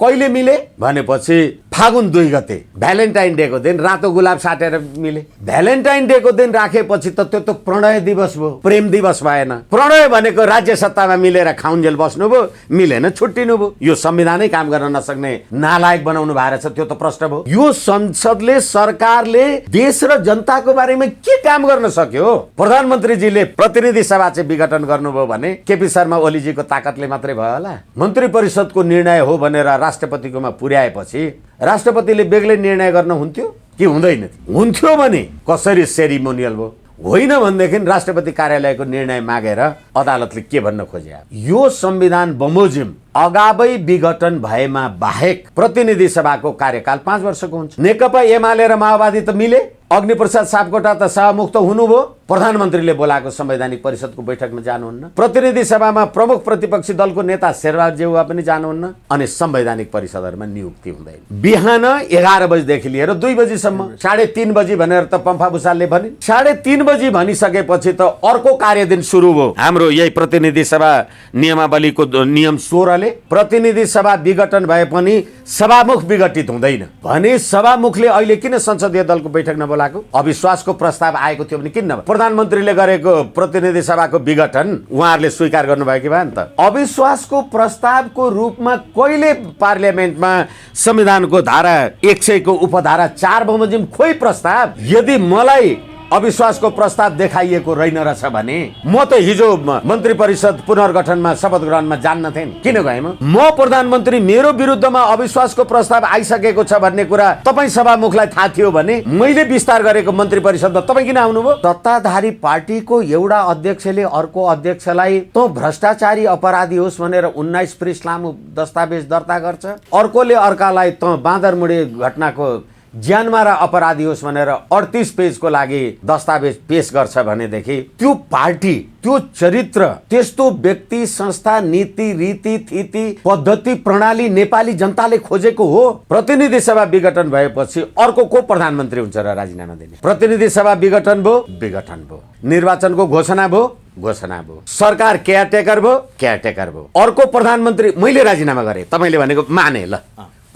कहिले मिले भनेपछि फागुन 2 गते भ्यालेन्टाइन डे को दिन रातो गुलाब साटेर मिले। भ्यालेन्टाइन डे को दिन राखेपछि त त्यो त प्रणय दिवस भयो, प्रेम दिवस भएन। प्रणय भनेको राज्य सत्तामा मिलेर खाउन्जेल बस्नु भयो, मिलेन छुट्टिनु भयो। यो संविधानै काम गर्न नसक्ने नालायक बनाउनु भएको छ, त्यो त प्रश्न भयो। यो संसदले, सरकारले देश र जनताको बारेमा के काम गर्न सक्यो? प्रधानमन्त्रीजीले प्रतिनिधि सभा चाहिँ विघटन गर्नुभयो भने केपी शर्मा ओलीजीको ताकतले मात्रै भयो होला? मन्त्री परिषदको निर्णय हो भनेर राष्ट्रपतिकोमा पुर्याएपछि राष्ट्रपतिले बेग्लै निर्णय गर्न हुन्थ्यो कि हुँदैन? हुन्थ्यो भने कसरी सेरिमोनियल भयो? होइन भनेदेखि राष्ट्रपति कार्यालयको निर्णय मागेर अदालतले के भन्न खोजे? यो संविधान बमोजिम अगावै विघटन भएमा बाहेक प्रतिनिधि सभाको कार्यकाल 5 वर्षको हुन्छ। नेकपा एमाले र माओवादी त मिले, अग्निप्रसाद सापकोटा त सभामुक्त हुनुभयो, प्रधानमन्त्रीले बोलाएको संवैधानिक परिषदको बैठकमा जानुहुन्न। प्रतिनिधि सभामा प्रमुख प्रतिपक्षी दलको नेता शेरबहादुर देउवा पनि जानुहुन्न। अनि संवैधानिक परिषदहरुमा नियुक्ति हुँदैन। बिहान 11 बजेदेखि लिएर 2 बजीसम्म, 3:30 बजी भनेर त पम्फा भुसालले भने। 3:30 बजी भनिसकेपछि त अर्को कार्यदिन सुरु भयो। हाम्रो यही प्रतिनिधि सभा नियमावलीको नियम 16 ले प्रतिनिधि सभा विघटन भए पनि सभामुख विघटित हुँदैन भने सभामुखले अहिले किन संसदीय दलको बैठक नबोलाएको? अविश्वासको प्रस्ताव आएको थियो भने किन? प्रधानमन्त्रीले गरेको प्रतिनिधि सभाको विघटन उहाँहरूले स्वीकार गर्नुभयो कि भएन त? अविश्वासको प्रस्तावको रूपमा कहिले पार्लियामेन्टमा संविधानको धारा 100 को उपधारा 4 बमोजिम खोइ प्रस्ताव? यदि मलाई अविश्वासको प्रस्ताव देखाइएको रहेन रहेछ भने म त हिजो मन्त्री परिषद पुनर्गठनमा शपथ ग्रहणमा जान्न थिएँ। किन गएँ? म प्रधानमन्त्री मेरो विरुद्धमा अविश्वासको प्रस्ताव आइसकेको छ भन्ने कुरा तपाईँ सभामुखलाई थाहा थियो भने मैले विस्तार गरेको मन्त्री परिषदमा तपाईँ किन आउनुभयो? सत्ताधारी पार्टीको एउटा अध्यक्षले अर्को अध्यक्षलाई त भ्रष्टाचारी अपराधी होस् भनेर 19 पृष्ठ लामो दस्तावेज दर्ता गर्छ, अर्कोले अर्कालाई त बाँदरमुडे घटनाको ज्यानमारा अपराधी होस् भनेर 38 पेजको लागि दस्तावेज पेश गर्छ भनेदेखि त्यो पार्टी, त्यो चरित्र, त्यस्तो व्यक्ति, संस्था, नीति, रीति, थिति, पद्धति, प्रणाली नेपाली जनताले खोजेको हो? प्रतिनिधि सभा विघटन भएपछि अर्को को प्रधानमन्त्री हुन्छ र राजीनामा दिने? प्रतिनिधि सभा विघटन भयो, विघटन भयो। निर्वाचनको घोषणा भयो, घोषणा भयो। सरकार केयरटेकर भयो, केयरटेकर भयो। अर्को प्रधानमन्त्री मैले राजीनामा गरेँ, तपाईले भनेको माने ल,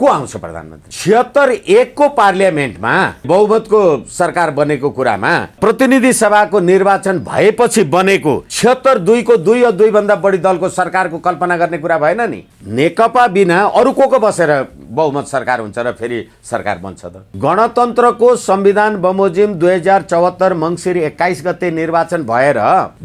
को आउँछ प्रधानमन्त्री? 76-1 को पार्लियामेन्टमा बहुमतको सरकार बनेको कुरामा प्रतिनिधि सभाको निर्वाचन भएपछि बनेको 76-2 को 2 या 2 भन्दा बढी दलको सरकारको कल्पना गर्ने कुरा भएन नि? नेकपा बिना अरु को बसेर बहुमत सरकार हुन्छ र फेरि सरकार बन्छ त? गणतन्त्रको संविधान बमोजिम 2074 मङ्सिर 21 गते निर्वाचन भएर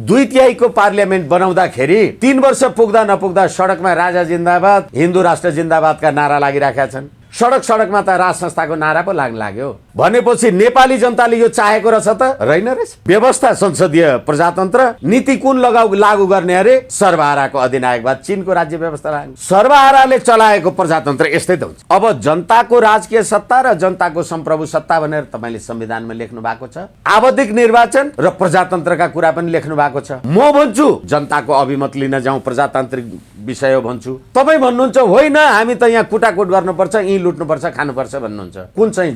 2/3 को पार्लियामेन्ट बनाउँदाखेरि 3 वर्ष पुग्दा नपुग्दा सडकमा राजा जिन्दाबाद, हिन्दू राष्ट्र जिन्दाबादका नारा लागिराखेका छन्। सडकमा त राज संस्थाको नारा पो लाग्न लाग्यो भनेपछि नेपाली जनताले यो चाहेको रहेछ त? रहेन रहेछ। व्यवस्था संसदीय प्रजातन्त्र, नीति कुन लागू गर्ने अरे? सर्वहाराको अधिनायकवाद, चीनको राज्य व्यवस्था लाग्यो। सर्वहाराले चलाएको प्रजातन्त्र यस्तै त हुन्छ। अब जनताको राजकीय सत्ता र जनताको सम्प्रभु सत्ता भनेर तपाईले संविधानमा लेख्नु भएको छ। आवधिक निर्वाचन र प्रजातन्त्रका कुरा पनि लेख्नु भएको छ। म भन्छु जनताको अभिमत लिन जाउँ, प्रजातान्त्रिक विषय हो भन्छु। तपाई भन्नुहुन्छ होइन हामी त यहाँ कुटाकुट गर्नुपर्छ, यी लुट्नुपर्छ, खानुपर्छ भन्नुहुन्छ। कुन चाहिँ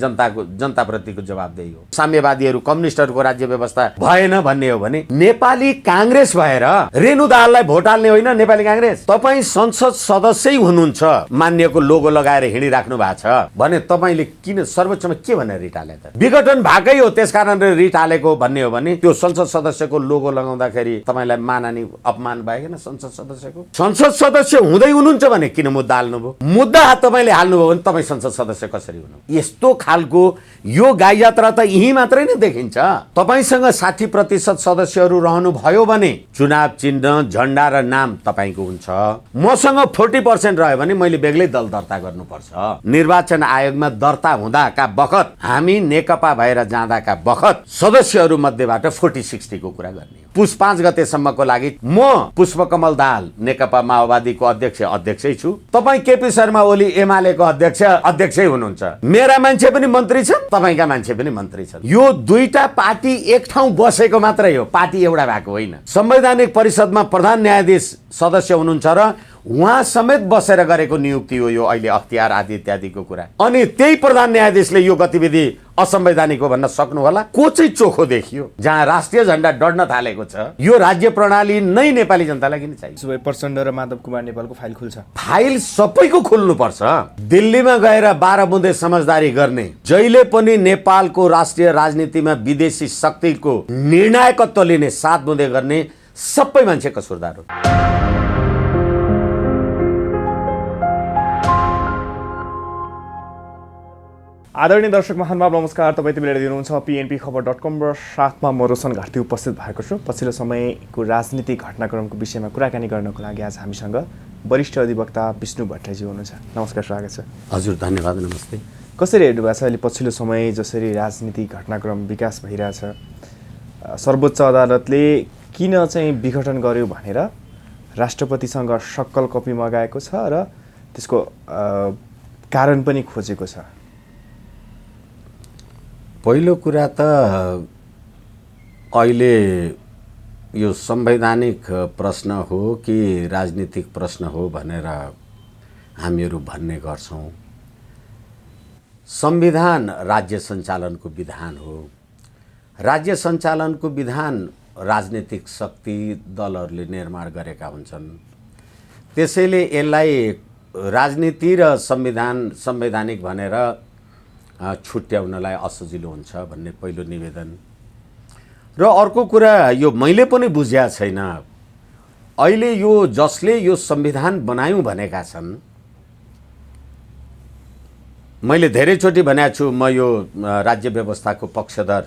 जनताप्रतिको जवाबदेही हो? साम्यवादीहरू, कम्युनिस्टहरूको राज्य व्यवस्था भएन भन्ने हो भने नेपाली कांग्रेस भएर रेणु दाहाललाई भोट हाल्ने होइन नेपाली कांग्रेस? तपाईँ संसद सदस्यै हुनुहुन्छ, मान्यको लोगो लगाएर हिँडिराख्नु भएको छ भने तपाईले किन सर्वोच्चमा के भनेर रिट हाले त? विघटन भएकै हो त्यसकारणले रिट हालेको भन्ने हो भने त्यो संसद सदस्यको लोगो लगाउँदाखेरि तपाईलाई मानहानि अपमान भएन? संसद सदस्यको, संसद सदस्य हुँदै हुनुहुन्छ भने किन मुद्दा हाल्नुभयो? मुद्दा तपाईले हाल्नुभयो भने तपाईँ संसद सदस्य कसरी हुनु? यस्तो खालको यो गाई यात्रा त यही मात्रै नै देखिन्छ। तपाईसँग 60% सदस्यहरू रहनु भयो भने चुनाव चिन्ह, झण्डा र नाम तपाईको हुन्छ। मसँग 40% रह्यो भने मैले बेग्लै दल दर्ता गर्नुपर्छ। निर्वाचन आयोगमा दर्ता हुँदाका बखत, हामी नेकपा भएर जाँदाका बखत सदस्यहरू मध्येबाट 40-60 को कुरा गर्ने। पुस 5 गतेसम्मको लागि म पुष्पकमल दाहाल नेकपा माओवादीको अध्यक्षै छु। तपाईँ केपी शर्मा ओली एमालेको अध्यक्षै हुनुहुन्छ। मेरा मान्छे पनि मन्त्री छन्, तपाईका मान्छे पनि मन्त्री छन्। यो दुईटा पार्टी एक ठाउँ बसेको मात्रै हो, पार्टी एउटा भएको होइन। संवैधानिक परिषदमा प्रधान न्यायाधीश सदस्य हुनुहुन्छ र उहाँ समेत बसेर गरेको नियुक्ति हो यो अहिले अख्तियार आदि इत्यादिको कुरा। अनि त्यही प्रधान न्यायाधीशले यो गतिविधि असंवैधानिक हो भन्न सक्नु होला? को चाहिँ चोखो देखियो? जहाँ राष्ट्रिय झण्डा डढ्न थालेको छ, यो राज्य प्रणाली नै नेपाली जनतालाई किन चाहियो? प्रचण्ड र माधव कुमार नेपालको फाइल खुल्छ। फाइल सबैको खुल्नुपर्छ। दिल्लीमा गएर 12 बुँदे समझदारी गर्ने, जहिले पनि नेपालको राष्ट्रिय राजनीतिमा विदेशी शक्तिको निर्णायकत्व लिने 7 बुँदे गर्ने सबै मान्छे कसुरदार हो। आदरणीय दर्शक महानुभाव नमस्कार। तपाईँ यति बेला हेरिदिनुहुन्छ pnpखबर.com र साथमा म रोशन घार्ती उपस्थित भएको छु। पछिल्लो समयको राजनीतिक घटनाक्रमको विषयमा कुराकानी गर्नको लागि आज हामीसँग वरिष्ठ अधिवक्ता विष्णु भट्टराईजी हुनुहुन्छ। नमस्कार, स्वागत छ। हजुर, धन्यवाद, नमस्ते। कसरी हेर्नु भएको छ अहिले पछिल्लो समय जसरी राजनीतिक घटनाक्रम विकास भइरहेछ, सर्वोच्च अदालतले किन चाहिँ विघटन गर्यो भनेर राष्ट्रपतिसँग सक्कल कपी मगाएको छ र त्यसको कारण पनि खोजेको छ? पहिलो कुरा त अहिले यो संवैधानिक प्रश्न हो कि राजनीतिक प्रश्न हो भनेर हामीहरू भन्ने गर्छौँ। संविधान राज्य सञ्चालनको विधान हो। राज्य सञ्चालनको विधान राजनीतिक शक्ति दलहरूले निर्माण गरेका हुन्छन्। त्यसैले यसलाई राजनीति र संवैधानिक भनेर छुट्याउनलाई असजिलो हुन्छ भन्ने पहिलो निवेदन। र अर्को कुरा, यो मैले पनि बुझ्या छैन, अहिले यो जसले यो संविधान बनायौँ भनेका छन्, मैले धेरैचोटि भनेको छु म यो राज्य व्यवस्थाको पक्षधर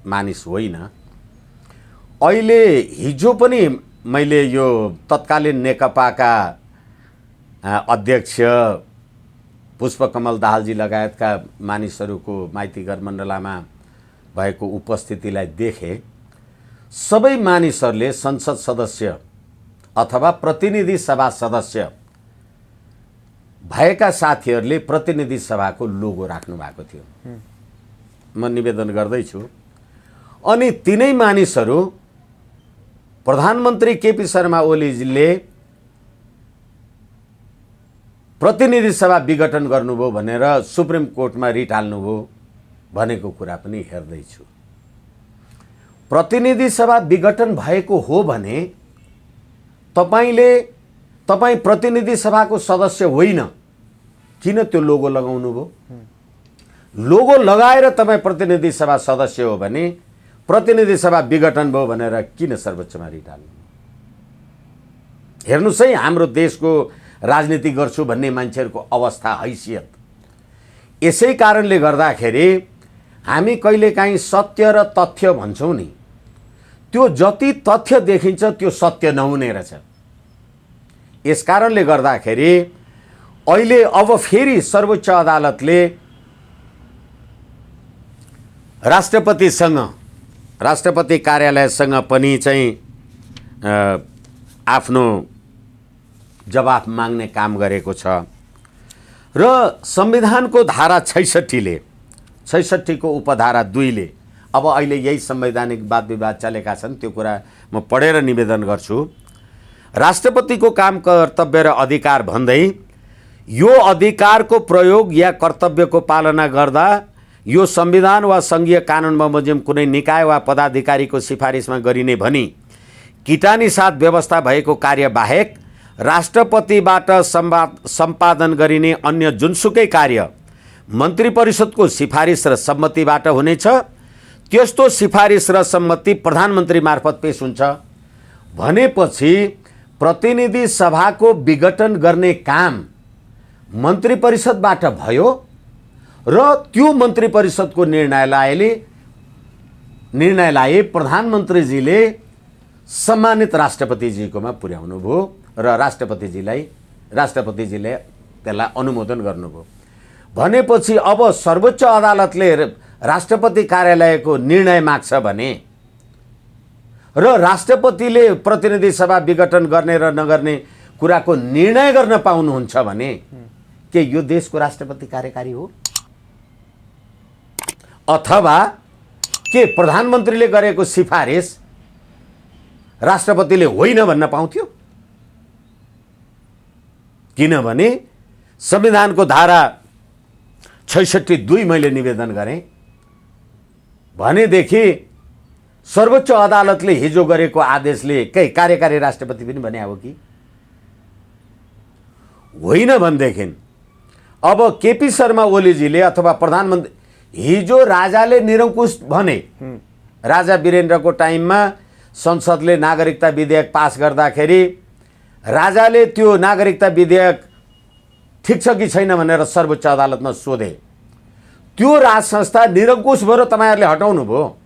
मानिस होइन। अहिले हिजो पनि मैले यो तत्कालीन नेकपाका अध्यक्ष पुष्पकमल दाहालजी लगायतका मानिसहरूको माइतीघर मण्डलामा भएको उपस्थितिलाई देखे। सबै मानिसहरूले संसद सदस्य अथवा प्रतिनिधि सभा सदस्य भएका साथीहरूले प्रतिनिधि सभाको लोगो राख्नु भएको थियो। म निवेदन गर्दैछु। अनि तिनै मानिसहरू प्रधानमन्त्री केपी शर्मा ओलीजीले प्रतिनिधि सभा विघटन गर्नुभयो भनेर सुप्रिम कोर्टमा रिट हाल्नुभयो भनेको कुरा पनि हेर्दैछु। प्रतिनिधि सभा विघटन भएको हो भने तपाईँ प्रतिनिधि सभाको सदस्य होइन, किन त्यो लोगो लगाउनु भयो? लोगो लगाएर तपाईँ प्रतिनिधि सभा सदस्य हो भने प्रतिनिधि सभा विघटन भयो भनेर किन सर्वोच्चमा रिट हाल्नु? हेर्नुहोस् है, हाम्रो देशको राजनीति गर्छु भन्ने मान्छेहरूको अवस्था, हैसियत। यसै कारणले गर्दाखेरि हामी कहिलेकाहीँ सत्य र तथ्य भन्छौँ नि, त्यो जति तथ्य देखिन्छ त्यो सत्य नहुने रहेछ। यस कारणले गर्दाखेरि अहिले अब फेरि सर्वोच्च अदालतले राष्ट्रपति कार्यालयसँग पनि चाहिँ आफ्नो जवाफ माग्ने काम गरेको छ। र संविधानको धारा 66 को उपधारा 2 ले अब अहिले यही संवैधानिक वाद विवाद चलेका छन्, त्यो कुरा म पढेर निवेदन गर्छु। राष्ट्रपतिको काम, कर्तव्य र अधिकार भन्दै यो अधिकारको प्रयोग या कर्तव्यको पालना गर्दा यो संविधान वा संघीय कानुन बमोजिम कुनै निकाय वा पदाधिकारीको सिफारिसमा गरिने भनी किटानी साथ व्यवस्था भएको कार्य बाहेक राष्ट्रपतिबाट सम्पादन गरिने अन्य जुनसुकै कार्य मन्त्री परिषदको सिफारिस र सम्मतिबाट हुनेछ। त्यस्तो सिफारिस र सम्मति प्रधानमन्त्री मार्फत पेश हुन्छ भनेपछि प्रतिनिधि सभाको विघटन गर्ने काम मन्त्री परिषदबाट भयो र त्यो मन्त्री परिषदको निर्णयलाई प्रधानमन्त्रीजीले सम्मानित राष्ट्रपतिजीकोमा पुर्याउनु भयो र राष्ट्रपतिजीले त्यसलाई अनुमोदन गर्नुभयो भनेपछि अब सर्वोच्च अदालतले राष्ट्रपति कार्यालयको निर्णय माग्छ भने र राष्ट्रपतिले प्रतिनिधि सभा विघटन गर्ने र नगर्ने कुराको निर्णय गर्न पाउनुहुन्छ भने के यो देशको राष्ट्रपति कार्यकारी हो? अथवा के प्रधानमन्त्रीले गरेको सिफारिस राष्ट्रपतिले होइन भन्न पाउँथ्यो? किनभने संविधानको धारा 66(2) मैले निवेदन गरेँ भनेदेखि सर्वोच्च अदालतले हिजो गरेको आदेशले कार्यकारी राष्ट्रपति पनि भने हो कि होइन भनेदेखि अब केपी शर्मा ओलीजीले अथवा प्रधानमन्त्री हिजो राजाले निरङ्कुश भने राजा वीरेन्द्रको टाइममा संसदले नागरिकता विधेयक पास गर्दाखेरि राजाले त्यो नागरिकता विधेयक ठिक छ कि छैन भनेर सर्वोच्च अदालतमा सोधे। त्यो राज संस्था निरङ्कुश भयो र तपाईँहरूले हटाउनु भयो।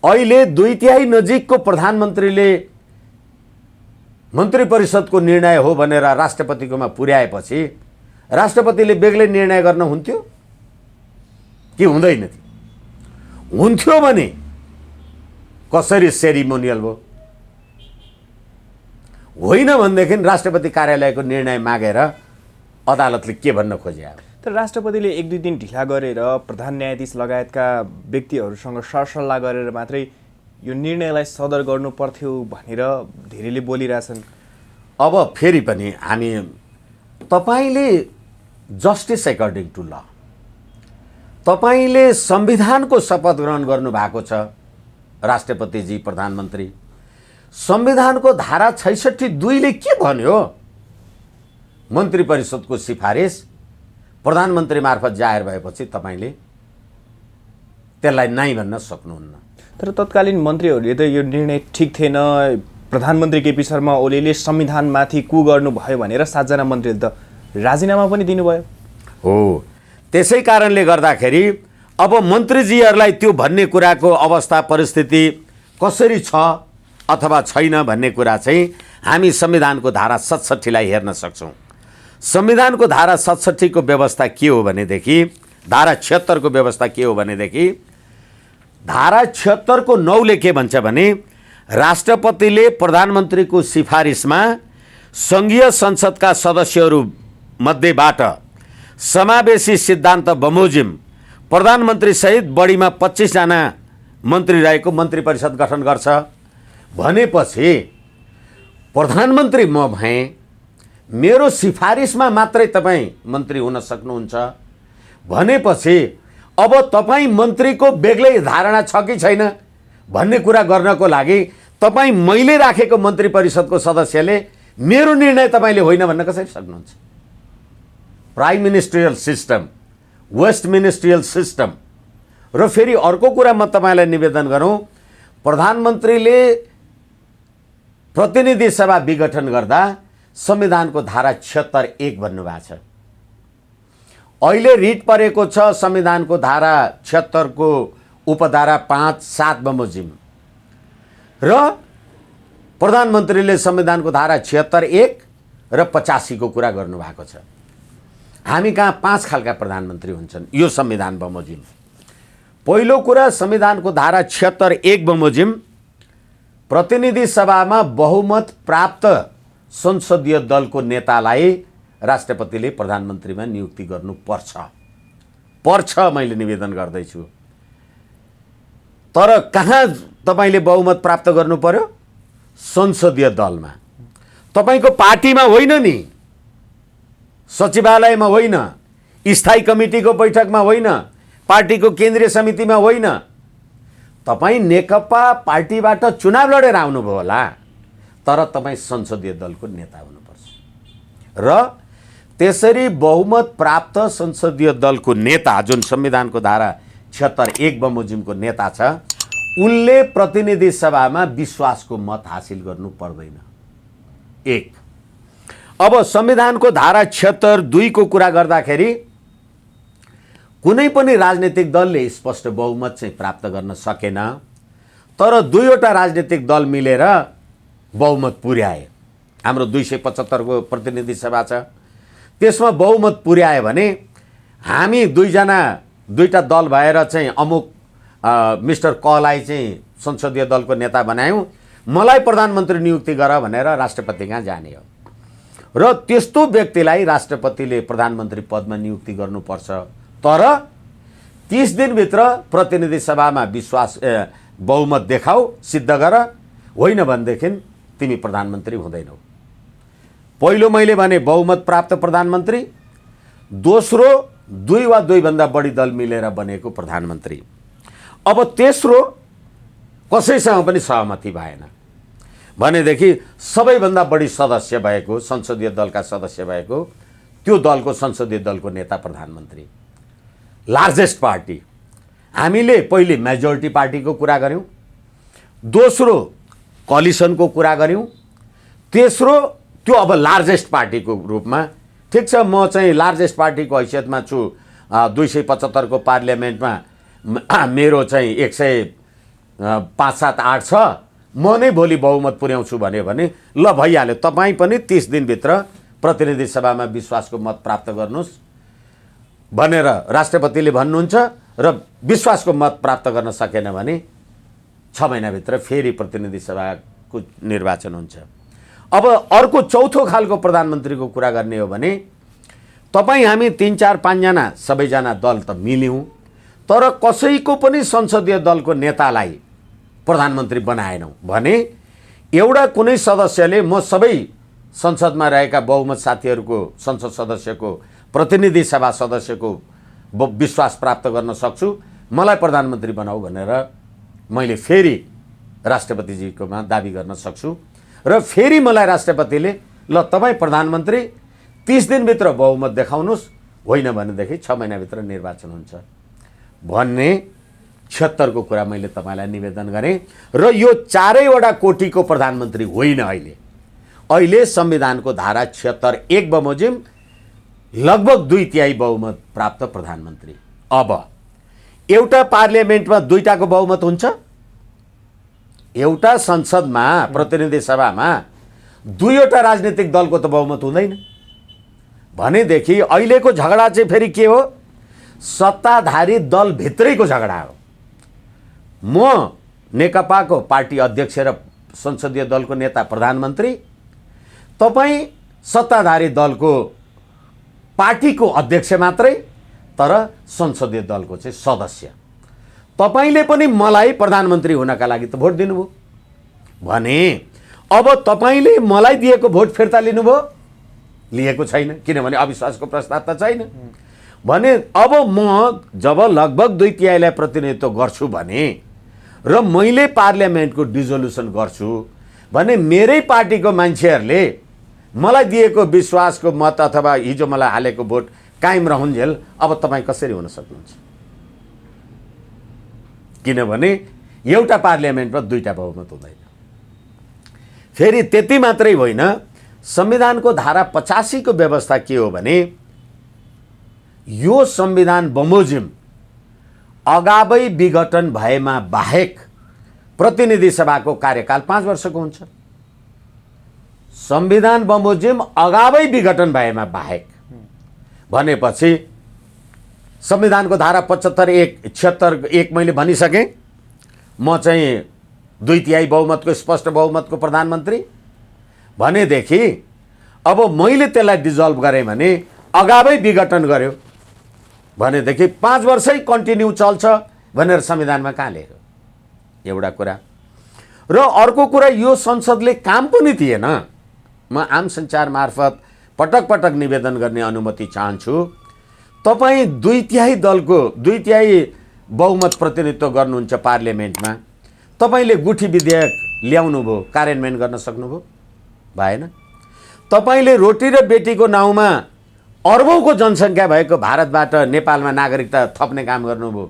अहिले 2/3 नजिकको प्रधानमन्त्रीले मन्त्री परिषदको निर्णय हो भनेर राष्ट्रपतिकोमा पुर्याएपछि राष्ट्रपतिले बेग्लै निर्णय गर्न हुन्थ्यो कि हुँदैन थियो? हुन्थ्यो भने कसरी सेरिमोनियल भयो? होइन भनेदेखि राष्ट्रपति कार्यालयको निर्णय मागेर अदालतले के भन्न खोजे? तर राष्ट्रपतिले 1-2 दिन ढिला गरेर प्रधान न्यायाधीश लगायतका व्यक्तिहरूसँग सरसल्लाह गरेर मात्रै यो निर्णयलाई सदर गर्नु पर्थ्यो भनेर धेरैले बोलिरहेछन्। अब फेरि पनि हामी तपाईले जस्टिस एकर्डिङ टु ल तपाईले संविधानको शपथ ग्रहण गर्नु भएको छ राष्ट्रपतिजी प्रधानमन्त्री। संविधानको धारा 66(2) ले के भन्यो? मन्त्री परिषदको सिफारिस प्रधानमन्त्री मार्फत जाहेर भएपछि तपाईले त्यसलाई नाइ भन्न सक्नुहुन्न। तर तत्कालीन मन्त्रीहरूले त यो निर्णय ठिक थिएन, प्रधानमन्त्री केपी शर्मा ओलीले संविधानमाथि कु गर्नुभयो भनेर 7 जना मन्त्रीले त राजीनामा पनि दिनुभयो। हो, त्यसै कारणले गर्दाखेरि अब मन्त्रीजीहरूलाई त्यो भन्ने कुराको अवस्था परिस्थिति कसरी छ अथवा छैन भन्ने कुरा चाहिँ हामी संविधानको धारा 67 लाई हेर्न सक्छौँ। संविधानको धारा 67 को व्यवस्था के हो भनेदेखि धारा 76 को व्यवस्था के हो भनेदेखि धारा 76 को 9 ले के भन्छ भने राष्ट्रपतिले प्रधानमन्त्रीको सिफारिसमा संघीय संसदका सदस्यहरू मध्येबाट समावेशी सिद्धान्त बमोजिम प्रधानमन्त्री सहित बढीमा 25 जना मन्त्री रहेको मन्त्री परिषद गठन गर्छ भनेपछि प्रधानमन्त्री म भएँ, मेरो सिफारिसमा मात्रै तपाईँ मन्त्री हुन सक्नुहुन्छ भनेपछि अब तपाईँ मन्त्रीको बेग्लै धारणा छ कि छैन भन्ने कुरा गर्नको लागि तपाईँ मैले राखेको मन्त्री परिषदको सदस्यले मेरो निर्णय तपाईँले होइन भन्न कसरी सक्नुहुन्छ? Prime ministerial system, west ministerial system. र फेरि अर्को कुरा म तपाईँलाई निवेदन गरौँ, प्रधानमन्त्रीले प्रतिनिधि सभा विघटन गर्दा संविधानको धारा 76(1) भन्नुभएको छ। अहिले रिट परेको छ संविधानको धारा 76 को उपधारा 5, 7 बमोजिम र प्रधानमन्त्रीले संविधानको धारा 76(1) र 85 को कुरा गर्नुभएको छ। हामी कहाँ 5 खालका प्रधानमन्त्री हुन्छन् यो संविधान बमोजिम। पहिलो कुरा संविधानको धारा 76(1) बमोजिम प्रतिनिधि सभामा बहुमत प्राप्त संसदीय दलको नेतालाई राष्ट्रपतिले प्रधानमन्त्रीमा नियुक्ति गर्नुपर्छ मैले निवेदन गर्दैछु। तर कहाँ तपाईले बहुमत प्राप्त गर्नु पर्यो? संसदीय दलमा, तपाईको पार्टीमा होइन नि, सचिवालयमा होइन, स्थायी कमिटीको बैठकमा होइन, पार्टीको केन्द्रीय समितिमा होइन, तपाईँ नेकपा पार्टीबाट चुनाव लडेर आउनुभयो होला, तर तपाईँ संसदीय दलको नेता हुनुपर्छ। र त्यसरी बहुमत प्राप्त संसदीय दलको नेता जुन संविधानको धारा 76(1) बमोजिमको नेता छ उनले प्रतिनिधि सभामा विश्वासको मत हासिल गर्नु पर्दैन। 1। अब संविधानको धारा 76(2) को कुरा गर्दाखेरि कुनै पनि राजनीतिक दलले स्पष्ट बहुमत चाहिँ प्राप्त गर्न सकेन, तर 2वटा राजनीतिक दल मिलेर बहुमत पुर्याए। हाम्रो 275 को प्रतिनिधि सभा छ, त्यसमा बहुमत पुर्यायो भने हामी दुईटा दल भएर चाहिँ अमुक मिस्टर कलाई चाहिँ संसदीय दलको नेता बनायौँ, मलाई प्रधानमन्त्री नियुक्ति गर भनेर राष्ट्रपति कहाँ जाने हो र त्यस्तो व्यक्तिलाई राष्ट्रपतिले प्रधानमन्त्री पदमा नियुक्ति गर्नुपर्छ। तर 30 दिनभित्र प्रतिनिधि सभामा विश्वास बहुमत देखाऊ, सिद्ध गर, होइन भनेदेखि तिमी प्रधानमन्त्री हुँदैनौ। पहिलो मैले भने बहुमत प्राप्त प्रधानमन्त्री, दोस्रो 2 वा 2 भन्दा बढी दल मिलेर बनेको प्रधानमन्त्री। अब तेस्रो कसैसँग पनि सहमति भएन भनेदेखि सबैभन्दा बढी सदस्य भएको, संसदीय दलका सदस्य भएको त्यो दलको संसदीय दलको नेता प्रधानमन्त्री, लार्जेस्ट पार्टी। हामीले पहिले मेजोरिटी पार्टीको कुरा गऱ्यौँ, दोस्रो कोलिसनको कुरा गऱ्यौँ, तेस्रो त्यो अब लार्जेस्ट पार्टीको रूपमा। ठिक छ, म चाहिँ लार्जेस्ट पार्टीको हैसियतमा छु। 275 को पार्लियामेन्टमा मेरो चाहिँ 105, 7, 8 छ। म नै भोलि बहुमत पुर्याउँछु भने ल भइहाल्यो। तपाईँ पनि 30 दिनभित्र प्रतिनिधि सभामा विश्वासको मत प्राप्त गर्नुहोस् भनेर राष्ट्रपतिले भन्नुहुन्छ र विश्वासको मत प्राप्त गर्न सकेन भने 6 महिनाभित्र फेरि प्रतिनिधि सभाको निर्वाचन हुन्छ। अब अर्को चौथो खालको प्रधानमन्त्रीको कुरा गर्ने हो भने तपाईँ हामी 3, 4, 5 जना सबैजना दल त मिल्यौँ, तर कसैको पनि संसदीय दलको नेतालाई प्रधानमन्त्री बनाएनौँ भने एउटा कुनै सदस्यले म सबै संसदमा रहेका बहुमत साथीहरूको, संसद सदस्यको, प्रतिनिधि सभा सदस्यको विश्वास प्राप्त गर्न सक्छु, मलाई प्रधानमन्त्री बनाऊ भनेर मैले फेरि राष्ट्रपतिजीकोमा दाबी गर्न सक्छु र फेरि मलाई राष्ट्रपतिले ल तपाईँ प्रधानमन्त्री 30 दिनभित्र बहुमत देखाउनुहोस्, होइन भनेदेखि 6 महिनाभित्र निर्वाचन हुन्छ भन्ने 76 को कुरा मैले तपाईँलाई निवेदन गरेँ। र यो 4वटा कोटिको प्रधानमन्त्री होइन। अहिले संविधानको धारा 76(1) बमोजिम लगभग 2/3 बहुमत प्राप्त प्रधानमन्त्री। अब एउटा पार्लियामेन्टमा 2टाको बहुमत हुन्छ, एउटा संसदमा प्रतिनिधि सभामा 2वटा राजनीतिक दलको त बहुमत हुँदैन भनेदेखि अहिलेको झगडा चाहिँ फेरि के हो? सत्ताधारी दल भित्रैको झगडा हो। म नेकपाको पार्टी अध्यक्ष र संसदीय दलको नेता प्रधानमन्त्री, तपाईँ सत्ताधारी दलको पार्टीको अध्यक्ष मात्रै तर संसदीय दलको चाहिँ सदस्य। तपाईले पनि मलाई प्रधानमन्त्री हुनका लागि त भोट दिनुभयो भने अब तपाईले मलाई दिएको भोट फिर्ता लिनुभयो? लिएको छैन, किनभने अविश्वासको प्रस्ताव त छैन भने अब म जब लगभग 2/3 प्रतिनिधित्व गर्छु भने र मैले पार्लियामेन्टको डिजोल्युसन गर्छु भने मेरै पार्टीको मान्छेहरूले मलाई दिएको विश्वासको मत अथवा हिजो मलाई हालेको भोट कायम रहुन्जेल अब तपाईँ कसरी हुन सक्नुहुन्छ? किनभने एउटा पार्लियामेन्टमा 2टा बहुमत हुँदैन। फेरि त्यति मात्रै होइन, संविधानको धारा 85 को व्यवस्था के हो भने यो संविधान बमोजिम अगावै विघटन भएमा बाहेक प्रतिनिधि सभाको कार्यकाल 5 वर्षको हुन्छ। संविधान बमोजिम अगावै विघटन भएमा बाहेक भनेपछि संविधानको धारा 76(1) मैले भनिसकेँ, म चाहिँ 2/3 बहुमतको स्पष्ट बहुमतको प्रधानमन्त्री भनेदेखि अब मैले त्यसलाई डिजल्भ गरेँ भने अगावै विघटन गर्यो भनेदेखि 5 वर्षै कन्टिन्यू चल्छ भनेर संविधानमा कहाँ लेख्यो? एउटा कुरा। र अर्को कुरा, यो संसदले काम पनि थिएन। म आम सञ्चार मार्फत पटक पटक निवेदन गर्ने अनुमति चाहन्छु। तपाईँ 2/3 दलको 2/3 बहुमत प्रतिनिधित्व गर्नुहुन्छ पार्लियामेन्टमा, तपाईले गुठी विधेयक ल्याउनु भयो, कार्यान्वयन गर्न सक्नुभयो? भएन। तपाईले रोटी र बेटीको नाउँमा अर्बौंको जनसङ्ख्या भएको भारतबाट नेपालमा नागरिकता थप्ने काम गर्नुभयो,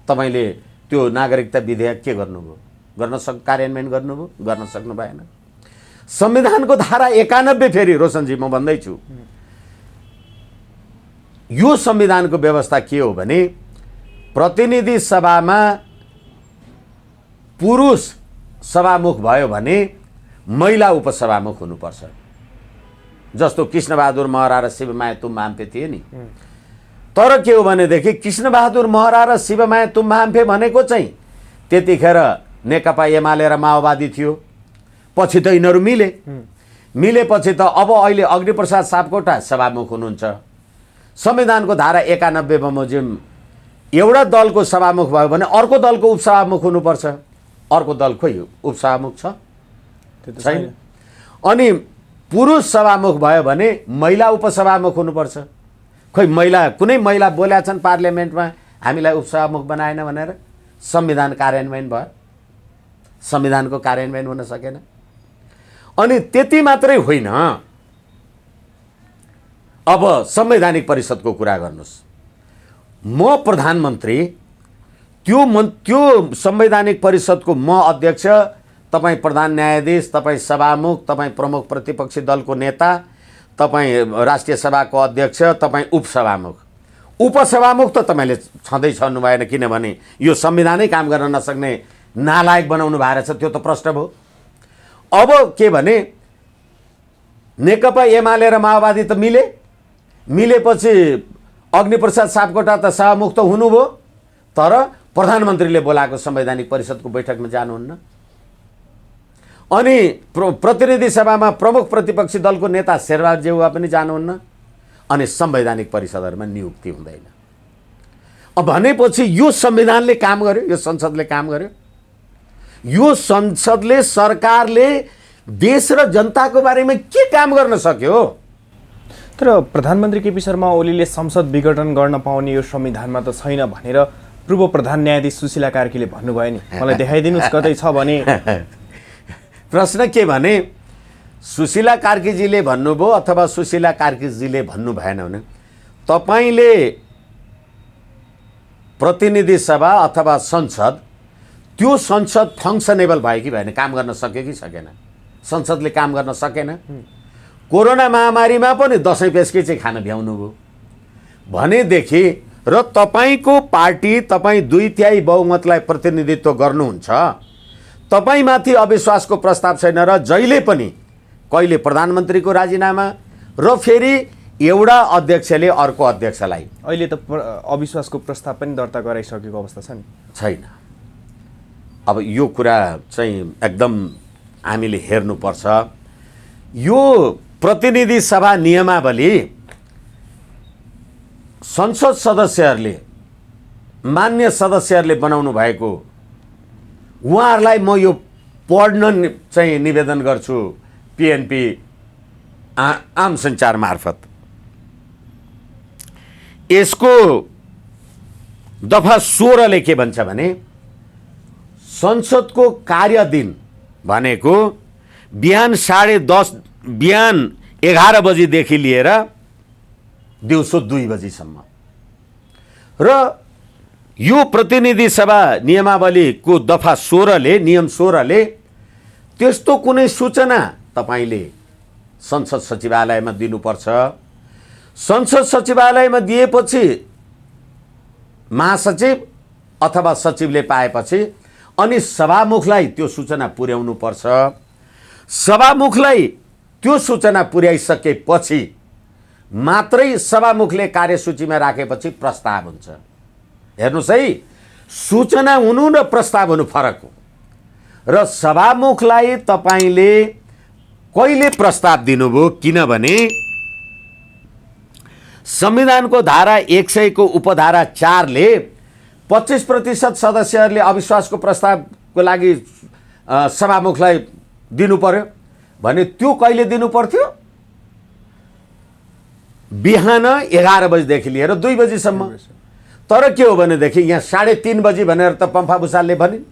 तपाईले त्यो नागरिकता विधेयक के गर्नुभयो? कार्यान्वयन गर्नुभयो? गर्न सक्नु भएन। संविधानको धारा 91 फेरि रोशनजी म भन्दैछु, यो संविधानको व्यवस्था के हो भने प्रतिनिधि सभामा पुरुष सभामुख भयो भने महिला उपसभामुख हुनुपर्छ। जस्तो कृष्णबहादुर महरा र शिवमाया तुम्बाहाम्फे थिए नि। तर के हो भनेदेखि कृष्णबहादुर महरा र शिवमाया तुम्बाहाम्फे भनेको चाहिँ त्यतिखेर नेकपा एमाले र माओवादी थियो। पछि त यिनीहरू मिलेपछि त अब अहिले अग्निप्रसाद सापकोटा सभामुख हुनुहुन्छ। संविधानको धारा 91 बमोजिम एउटा दलको सभामुख भयो भने अर्को दलको उपसभामुख हुनुपर्छ। अर्को दल खोइ उपसभामुख छ? छैन। अनि पुरुष सभामुख भयो भने महिला उपसभामुख हुनुपर्छ। खोइ कुनै महिला बोलेका छन् पार्लियामेन्टमा हामीलाई उपसभामुख बनाएन भनेर? संविधान कार्यान्वयन भयो, संविधानको कार्यान्वयन हुन सकेन। अनि त्यति मात्रै होइन, अब संवैधानिक परिषदको कुरा गर्नुहोस्। म प्रधानमन्त्री, त्यो संवैधानिक परिषदको म अध्यक्ष, तपाईँ प्रधान न्यायाधीश, तपाईँ सभामुख, तपाईँ प्रमुख प्रतिपक्षी दलको नेता, तपाईँ राष्ट्रिय सभाको अध्यक्ष, तपाईँ उपसभामुख। उपसभामुख त तपाईँले छँदै छर्नु भएन, किनभने यो संविधानै काम गर्न नसक्ने नालायक बनाउनु भएको छ, त्यो त प्रश्न भयो। अब के भने नेकपा एमाले र माओवादी त मिलेपछि अग्निप्रसाद सापकोटा त सभामुख त हुनुभयो, तर प्रधानमन्त्रीले बोलाएको संवैधानिक परिषदको बैठकमा जानुहुन्न। अनि प्रतिनिधि सभामा प्रमुख प्रतिपक्षी दलको नेता शेरबहादुर देउवा पनि जानुहुन्न। अनि संवैधानिक परिषदहरूमा नियुक्ति हुँदैन। अब भनेपछि यो संविधानले काम गर्यो, यो संसदले काम गर्यो। यो संसदले, सरकारले देश र जनताको बारेमा के काम गर्न सक्यो? तर प्रधानमन्त्री केपी शर्मा ओलीले संसद विघटन गर्न पाउने यो संविधानमा त छैन भनेर पूर्व प्रधान न्यायाधीश सुशीला कार्कीले भन्नुभयो नि। मलाई देखाइदिनुहोस् कतै छ भने। प्रश्न के भने सुशीला कार्कीजीले भन्नुभयो अथवा सुशीला कार्कीजीले भन्नु भएन भने तपाईँले प्रतिनिधि सभा अथवा संसद, त्यो संसद फङ्सनेबल भयो कि भएन, काम गर्न सक्यो कि सकेन? संसदले काम गर्न सकेन। कोरोना महामारीमा पनि दसैँ पेस्की चाहिँ खान भ्याउनु भयो भनेदेखि र तपाईँको पार्टी, तपाईँ 2/3 बहुमतलाई प्रतिनिधित्व गर्नुहुन्छ, तपाईँमाथि अविश्वासको प्रस्ताव छैन र जहिले पनि कहिले प्रधानमन्त्रीको राजीनामा र फेरि एउटा अध्यक्षले अर्को अध्यक्षलाई, अहिले त अविश्वासको प्रस्ताव पनि दर्ता गराइसकेको अवस्था छ नि? छैन। अब यो कुरा चाहिँ एकदम हामीले हेर्नुपर्छ। यो प्रतिनिधि सभा नियमावली संसद सदस्यहरूले, मान्य सदस्यहरूले बनाउनु भएको, उहाँहरूलाई म यो पढ्न चाहिँ निवेदन गर्छु पिएनपी आम सञ्चार मार्फत। यसको दफा 16ले के भन्छ भने संसदको कार्यदिन भनेको बिहान 11:30 बजीदेखि लिएर दिउँसो 2 बजीसम्म। र यो प्रतिनिधि सभा नियमावलीको दफा 16ले, नियम 16ले त्यस्तो कुनै सूचना तपाईँले संसद सचिवालयमा दिनुपर्छ। संसद सचिवालयमा दिएपछि महासचिव अथवा सचिवले पाएपछि अनि सभामुखलाई त्यो सूचना पुर्याउनु पर्छ। सभामुखलाई त्यो सूचना पुर्याइसकेपछि मात्रै सभामुखले कार्यसूचीमा राखेपछि प्रस्ताव हुन्छ। हेर्नुहोस् है, सूचना हुनु र प्रस्ताव हुनु फरक हो। र सभामुखलाई तपाईँले कहिले प्रस्ताव दिनुभयो? किनभने संविधानको धारा 100 को उपधारा 4ले 25% सदस्यहरूले अविश्वासको प्रस्तावको लागि सभामुखलाई दिनु पर्यो भने त्यो कहिले दिनु पर्थ्यो? बिहान 11 बजीदेखि लिएर 2 बजीसम्म। तर के हो भनेदेखि यहाँ 3:30 बजी भनेर त पम्फा भुसालले भनिन्।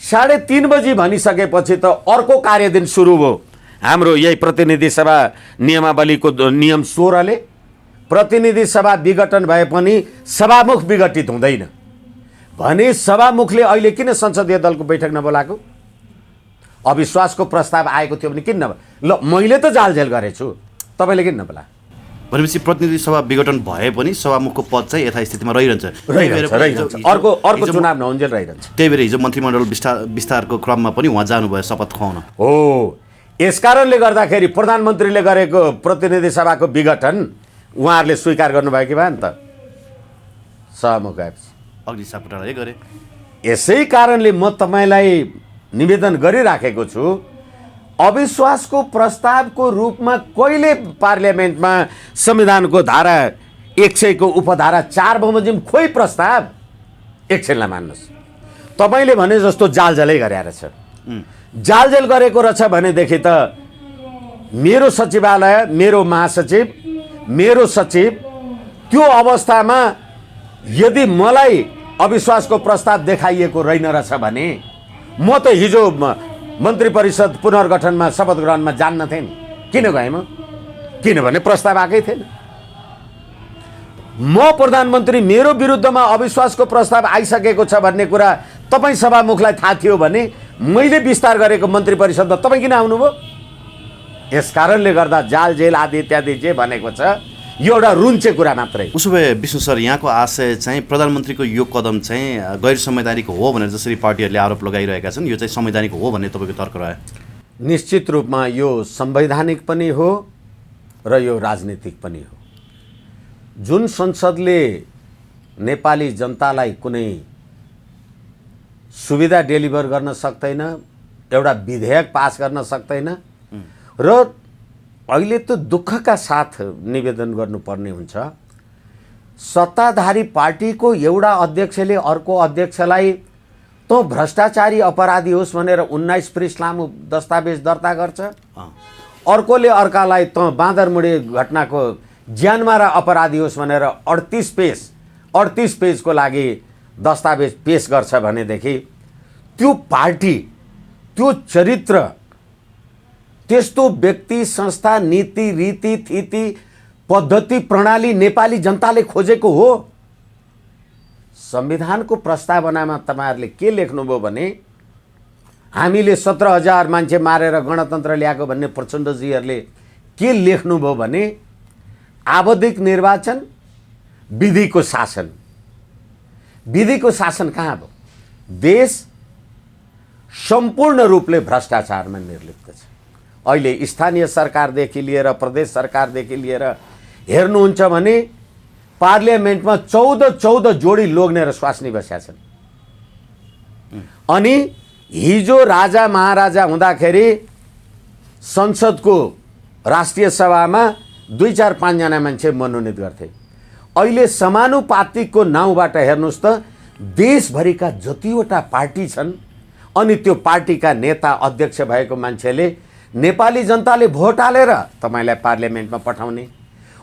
3:30 बजी भनिसकेपछि त अर्को कार्यदिन सुरु भयो। हाम्रो यही प्रतिनिधि सभा नियमावलीको नियम 16ले प्रतिनिधि सभा विघटन भए पनि सभामुख विघटित हुँदैन भने सभामुखले अहिले किन संसदीय दलको बैठक नबोलाएको? अविश्वासको प्रस्ताव आएको थियो भने किन नबोला? ल, मैले त जालझेल गरेछु, तपाईँले किन नबोला? भनेपछि प्रतिनिधि सभा विघटन भए पनि सभामुखको पद चाहिँ यथास्थितिमा रहिरहन्छ। अर्को चुनाव नहुन्जेल रहिरहन्छ। त्यही भएर हिजो मन्त्रीमण्डल विस्तारको क्रममा पनि उहाँ जानुभयो शपथ खुवाउन। हो, यसकारणले गर्दाखेरि प्रधानमन्त्रीले गरेको प्रतिनिधि सभाको विघटन उहाँहरूले स्वीकार गर्नुभयो कि भएन त? सभामुख आएपछि अग्नि सापकोटाले गरे। यसै कारणले म तपाईँलाई निवेदन गरिराखेको छु, अविश्वासको प्रस्तावको रूपमा कहिले पार्लियामेन्टमा संविधानको धारा 100 को उपधारा 4 बमोजिम खोइ प्रस्ताव? एकछिनलाई मान्नुहोस्, तपाईँले भने जस्तो जालझेलै गरेर छ। जालझेल गरेको रहेछ भनेदेखि त मेरो सचिवालय, मेरो महासचिव, मेरो सचिव, त्यो अवस्थामा यदि मलाई अविश्वासको प्रस्ताव देखाइएको रहेन रहेछ भने म त हिजो मन्त्री परिषद पुनर्गठनमा शपथ ग्रहणमा जान्न थिएँ नि। किन गएँ म? किनभने प्रस्ताव आएकै थिएन। म प्रधानमन्त्री, मेरो विरुद्धमा अविश्वासको प्रस्ताव आइसकेको छ भन्ने कुरा तपाईँ सभामुखलाई थाहा थियो भने मैले विस्तार गरेको मन्त्री परिषदमा तपाईँ किन आउनुभयो? यस कारणले गर्दा जाल जेल आदि इत्यादि जे भनेको छ यो एउटा रुन्चे कुरा मात्रै। उसो भए विष्णु सर, यहाँको आशय चाहिँ प्रधानमन्त्रीको यो कदम चाहिँ गैर संवैधानिक हो भनेर जसरी पार्टीहरूले आरोप लगाइरहेका छन्, यो चाहिँ संवैधानिक हो भन्ने तपाईँको तर्क रह्यो? निश्चित रूपमा यो संवैधानिक पनि हो र यो राजनीतिक पनि हो। जुन संसदले नेपाली जनतालाई कुनै सुविधा डेलिभर गर्न सक्दैन, एउटा विधेयक पास गर्न सक्दैन र अहिले त दुःखका साथ निवेदन गर्नुपर्ने हुन्छ, सत्ताधारी पार्टीको एउटा अध्यक्षले अर्को अध्यक्षलाई त भ्रष्टाचारी अपराधी होस् भनेर 19 पृष्ठ लामो दस्तावेज दर्ता गर्छ, अर्कोले अर्कालाई त बाँदरमुढे घटनाको ज्यानमारा अपराधी होस् भनेर 38 पेजको लागि दस्तावेज पेश गर्छ भनेदेखि त्यो पार्टी, त्यो चरित्र, त्यस्तो व्यक्ति, संस्था, नीति, रीति, थिति, पद्धति, प्रणाली नेपाली जनताले खोजेको हो? संविधानको प्रस्तावनामा तपाईहरुले के लेख्नुभयो भने हामीले 17,000 मान्छे मारेर गणतन्त्र ल्याएको भन्ने प्रचण्डजीहरूले के लेख्नुभयो भने आवधिक निर्वाचन, विधिको शासन। विधिको शासन कहाँ भयो? देश सम्पूर्ण रूपले भ्रष्टाचारमा निर्लिप्त छ। अहिले स्थानीय सरकारदेखि लिएर प्रदेश सरकारदेखि लिएर हेर्नुहुन्छ भने पार्लियामेन्टमा 14 जोडी लोग्नेर स्वास्नी बसेका छन्। अनि हिजो राजा महाराजा हुँदाखेरि संसदको राष्ट्रिय सभामा 2-4-5 जना मान्छे मनोनित गर्थे। अहिले समानुपातिकको नाउँबाट हेर्नुस् त देशभरिका जतिवटा पार्टी छन् अनि त्यो पार्टीका नेता अध्यक्ष भएको मान्छेले नेपाली जनताले भोट हालेर तपाईलाई पार्लियामेन्टमा पठाउने,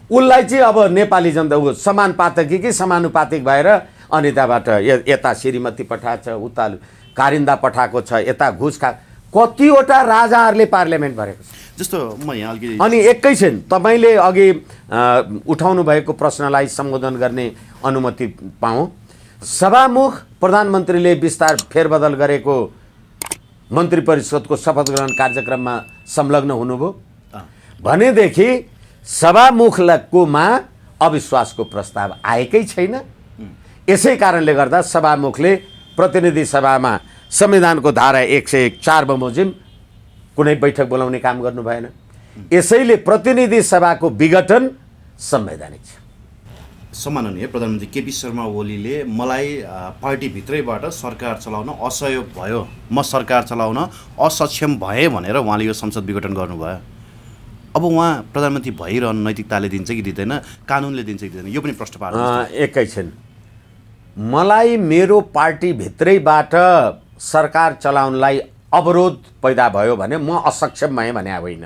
उसलाई चाहिँ अब नेपाली जनता समानुपातिक कि समानुपातिक भएर अनि त्यहाँबाट यता श्रीमती पठाएको छ, उता कारिन्दा पठाएको छ, यता घुस खा, कतिवटा राजाहरूले पार्लियामेन्ट भरेको छ। जस्तो म यहाँ अलिकति अनि एकैछिन तपाईले अघि उठाउनु भएको प्रश्नलाई सम्बोधन गर्ने अनुमति पाऊँ। सभामुख प्रधानमन्त्रीले विस्तार फेरबदल गरेको मन्त्री परिषदको शपथ ग्रहण कार्यक्रममा संलग्न हुनुभयो भनेदेखि सभामुखकोमा अविश्वासको प्रस्ताव आएकै छैन। यसै कारणले गर्दा सभामुखले प्रतिनिधि सभामा संविधानको धारा 104 बमोजिम कुनै बैठक बोलाउने काम गर्नु भएन। यसैले प्रतिनिधि सभाको विघटन संवैधानिक छ। सम्माननीय प्रधानमन्त्री केपी शर्मा ओलीले मलाई पार्टीभित्रैबाट सरकार चलाउन असहयोग भयो, म सरकार चलाउन असक्षम भएँ भनेर उहाँले यो संसद विघटन गर्नुभयो। अब उहाँ प्रधानमन्त्री भइरहनु नैतिकताले दिन्छ कि दिँदैन, कानुनले दिन्छ कि दिँदैन, यो पनि प्रश्न पार्छ। एकैछिन, मलाई मेरो पार्टीभित्रैबाट सरकार चलाउनलाई अवरोध पैदा भयो भने म असक्षम भएँ भने होइन।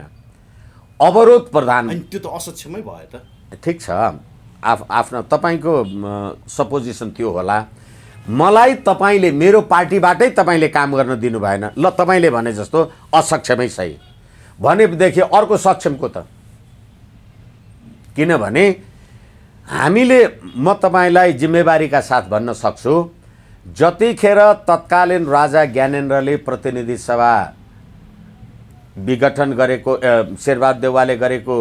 अवरोध प्रधान, त्यो त असक्षमै भयो त। ठिक छ, आफ्नो तपाईको सपोजिसन त्यो होला। मलाई तपाईले मेरो पार्टीबाटै तपाईले काम गर्न दिनु भएन, ल तपाईले भने जस्तो असक्षमै सही भनेदेखि अर्को सक्षम को त? किनभने हामीले, म तपाईलाई जिम्मेवारीका साथ भन्न सक्छु, जतिखेर तत्कालीन राजा ज्ञानेन्द्रले प्रतिनिधि सभा विघटन गरेको, शेरबहादुर देउवाले गरेको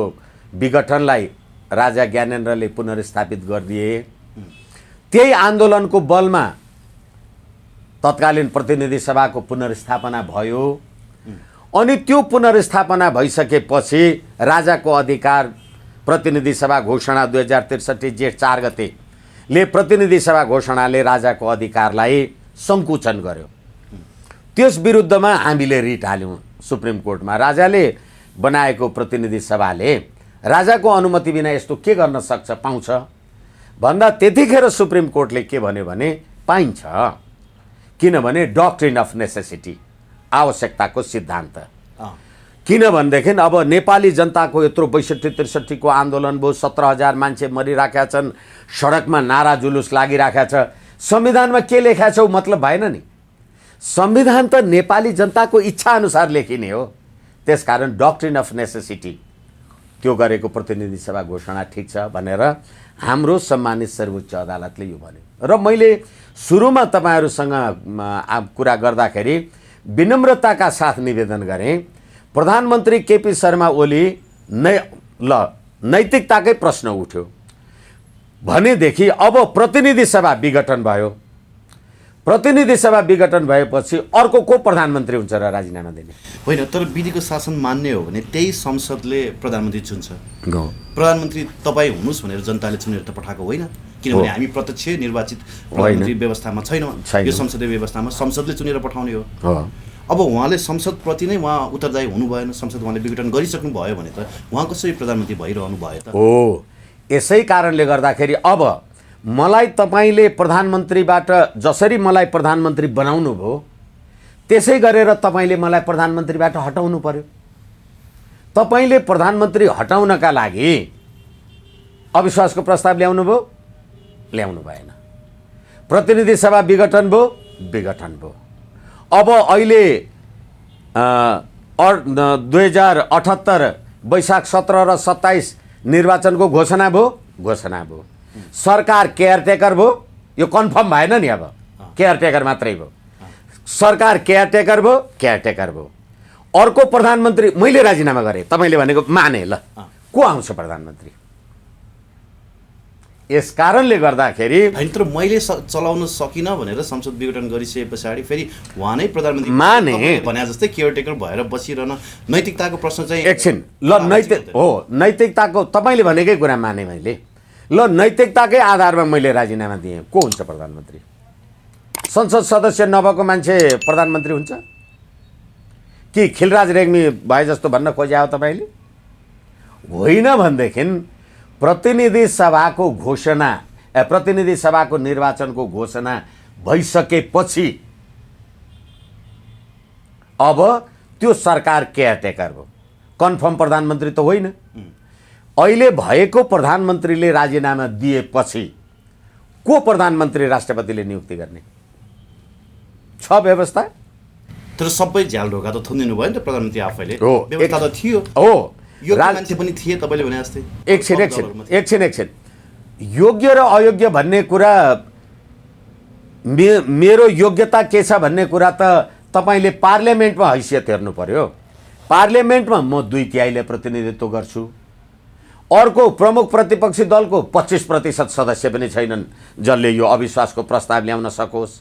विघटनलाई राजा ज्ञानेन्द्रले पुनर्स्थापित गरिदिए, त्यही आन्दोलनको बलमा तत्कालीन प्रतिनिधि सभाको पुनर्स्थापना भयो। अनि त्यो पुनर्स्थापना भइसकेपछि राजाको अधिकार प्रतिनिधि सभा घोषणा 2063 जेठ 4 गतेले प्रतिनिधि सभा घोषणाले राजाको अधिकारलाई सङ्कुचन गर्यो। त्यस विरुद्धमा हामीले रिट हाल्यौँ सुप्रिम कोर्टमा। राजाले बनाएको प्रतिनिधि सभाले राजाको अनुमति बिना यस्तो के गर्न सक्छ, पाउँछ भन्दा त्यतिखेर सुप्रिम कोर्टले के भन्यो भने पाइन्छ, किनभने डक्ट्रिन अफ नेसेसिटी, आवश्यकताको सिद्धान्त। किनभनेदेखि अब नेपाली जनताको यत्रो 62-63 को आन्दोलन भयो, 17,000 मान्छे मरिराखेका छन्, सडकमा नारा जुलुस लागिराखेका छ। संविधानमा के लेखेको छ मतलब भएन नि। संविधान त नेपाली जनताको इच्छा अनुसार लेखिने हो। त्यसकारण डक्ट्रिन अफ नेसेसिटी त्यो गरेको प्रतिनिधि सभा घोषणा ठिक छ भनेर हाम्रो सम्मानित सर्वोच्च अदालतले यो भन्यो। र मैले सुरुमा तपाईहरुसँग कुरा गर्दाखेरि विनम्रताका साथ निवेदन गरेँ, प्रधानमन्त्री केपी शर्मा ओली नैतिकताकै प्रश्न उठ्यो भनेदेखि अब प्रतिनिधि सभा विघटन भयो। प्रतिनिधि सभा विघटन भएपछि अर्को को प्रधानमन्त्री हुन्छ र राजीनामा दिने? होइन, तर विधिको शासन मान्ने हो भने त्यही संसदले प्रधानमन्त्री चुन्छ। प्रधानमन्त्री तपाईँ हुनुहोस् भनेर जनताले चुनेर त पठाएको होइन, किनभने हामी प्रत्यक्ष निर्वाचित प्रधानमन्त्री व्यवस्थामा छैनौँ। यो संसदीय व्यवस्थामा संसदले चुनेर पठाउने हो। अब उहाँले संसदप्रति नै उहाँ उत्तरदायी हुनु भएन, संसद उहाँले विघटन गरिसक्नु भयो भने त उहाँ कसरी प्रधानमन्त्री भइरहनु भयो त? हो, यसै कारणले गर्दाखेरि अब मलाई तपाईले प्रधानमन्त्रीबाट जसरी मलाई प्रधानमन्त्री बनाउनु भयो त्यसै गरेर तपाईले मलाई प्रधानमन्त्रीबाट हटाउनु पर्यो। तपाईले प्रधानमन्त्री हटाउनका लागि अविश्वासको प्रस्ताव ल्याउनु भयो, ल्याउनु भएन। प्रतिनिधि सभा विघटन भयो, विघटन भयो। अब अहिले 2078 वैशाख 17 र 27 निर्वाचनको घोषणा भयो, घोषणा भयो। सरकार केयरटेकर भयो, यो कन्फर्म भएन नि। अब केयरटेकर मात्रै भयो। सरकार केयरटेकर भयो, केयरटेकर भयो। अर्को प्रधानमन्त्री मैले राजीनामा गरेँ, तपाईँले भनेको माने, ल को आउँछ प्रधानमन्त्री? यस कारणले गर्दाखेरि होइन, तर मैले चलाउन सकिनँ भनेर संसद विघटन गरिसके पछाडि फेरि उहाँ नै प्रधानमन्त्री माने भने जस्तै केयरटेकर भएर बसिरहन नैतिकताको प्रश्न चाहिँ एकछिन ल नैतिक हो। नैतिकताको तपाईँले भनेकै कुरा माने मैले। ल नैतिकताकै आधारमा मैले राजीनामा दिएँ, को हुन्छ प्रधानमन्त्री? संसद सदस्य नभएको मान्छे प्रधानमन्त्री हुन्छ कि खिलराज रेग्मी भए जस्तो भन्न खोज्या हो तपाईँले? होइन भनेदेखि प्रतिनिधि सभाको घोषणा प्रतिनिधि सभाको निर्वाचनको घोषणा भइसकेपछि अब त्यो सरकार केयरटेकर हो, कन्फर्म प्रधानमन्त्री त होइन। अहिले भएको प्रधानमन्त्रीले राजीनामा दिएपछि को प्रधानमन्त्री राष्ट्रपतिले नियुक्ति गर्ने छ व्यवस्था? तर सबै झ्याल ढोका त थुनिदिनु भयो नि त प्रधानमन्त्री आफैले। हो, व्यवस्था त थियो। हो, मान्छे पनि थिए तपाईँले भने जस्तै। एकछिन योग्य र अयोग्य भन्ने कुरा मेरो योग्यता के छ भन्ने कुरा त तपाईले पार्लियामेन्टमा हैसियत हेर्नु पर्यो। पार्लियामेन्टमा म 2/3 प्रतिनिधित्व गर्छु। अर्को प्रमुख प्रतिपक्षी दलको 25% सदस्य पनि छैनन् जसले यो अविश्वासको प्रस्ताव ल्याउन सकोस्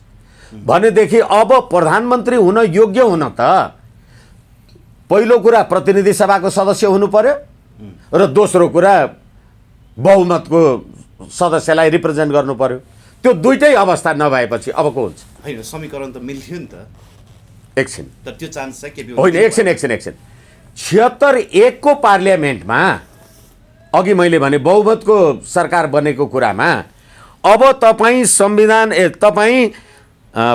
भनेदेखि अब प्रधानमन्त्री हुन योग्य हुन त पहिलो कुरा प्रतिनिधि सभाको सदस्य हुनु पर्यो र दोस्रो कुरा बहुमतको सदस्यलाई रिप्रेजेन्ट गर्नु पर्यो। त्यो दुईटै अवस्था नभएपछि अब को हुन्छ? होइन, समीकरण त मिल्थ्यो नि त। एकछिन, तर त्यो चान्स चाहिँ के होइन, एकछिन 76-1 को पार्लियामेन्टमा अघि मैले भने बहुमतको सरकार बनेको कुरामा अब तपाईँ संविधान तपाईँ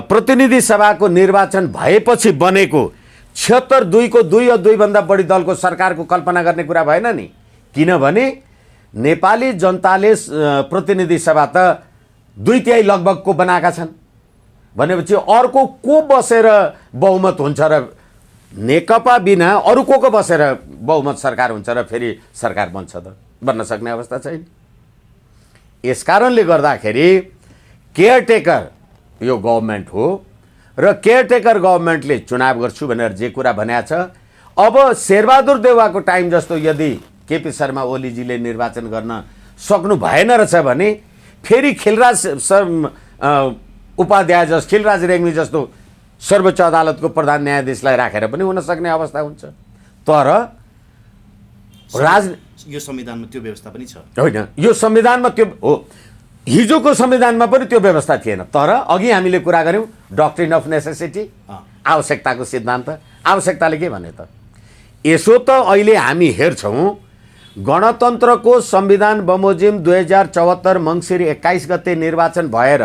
प्रतिनिधि सभाको निर्वाचन भएपछि बनेको 76-2 को 2 या 2 भन्दा बढी दलको सरकारको कल्पना गर्ने कुरा भएन नि। किनभने नेपाली जनताले प्रतिनिधि सभा त 2/3 लगभगको बनाएका छन् भनेपछि अर्को को बसेर बहुमत हुन्छ र नेकपा बिना अरू को बसेर बहुमत सरकार हुन्छ र फेरि सरकार बन्छ त? बन्न सक्ने अवस्था छैन। यसकारणले गर्दाखेरि केयरटेकर यो गभर्नमेन्ट हो र केयरटेकर गभर्नमेन्टले चुनाव गर्छु भनेर जे कुरा भनेको छ। अब शेरबहादुर देउवाको टाइम जस्तो यदि केपी शर्मा ओलीजीले निर्वाचन गर्न सक्नु भएन रहेछ भने फेरि खिलराज उपाध्याय जस्तो खिलराज रेग्मी जस्तो सर्वोच्च अदालतको प्रधान न्यायाधीशलाई राखेर पनि हुन सक्ने अवस्था हुन्छ। तर यो संविधानमा त्यो व्यवस्था पनि छ। होइन, यो संविधानमा त्यो हो, हिजोको संविधानमा पनि त्यो व्यवस्था थिएन। तर अघि हामीले कुरा गर्यौँ डक्ट्रिन अफ नेसेसिटी, आवश्यकताको सिद्धान्त। आवश्यकताले के भने त यसो त अहिले हामी हेर्छौँ गणतन्त्रको संविधान बमोजिम 2074 मङ्सिर 21 गते निर्वाचन भएर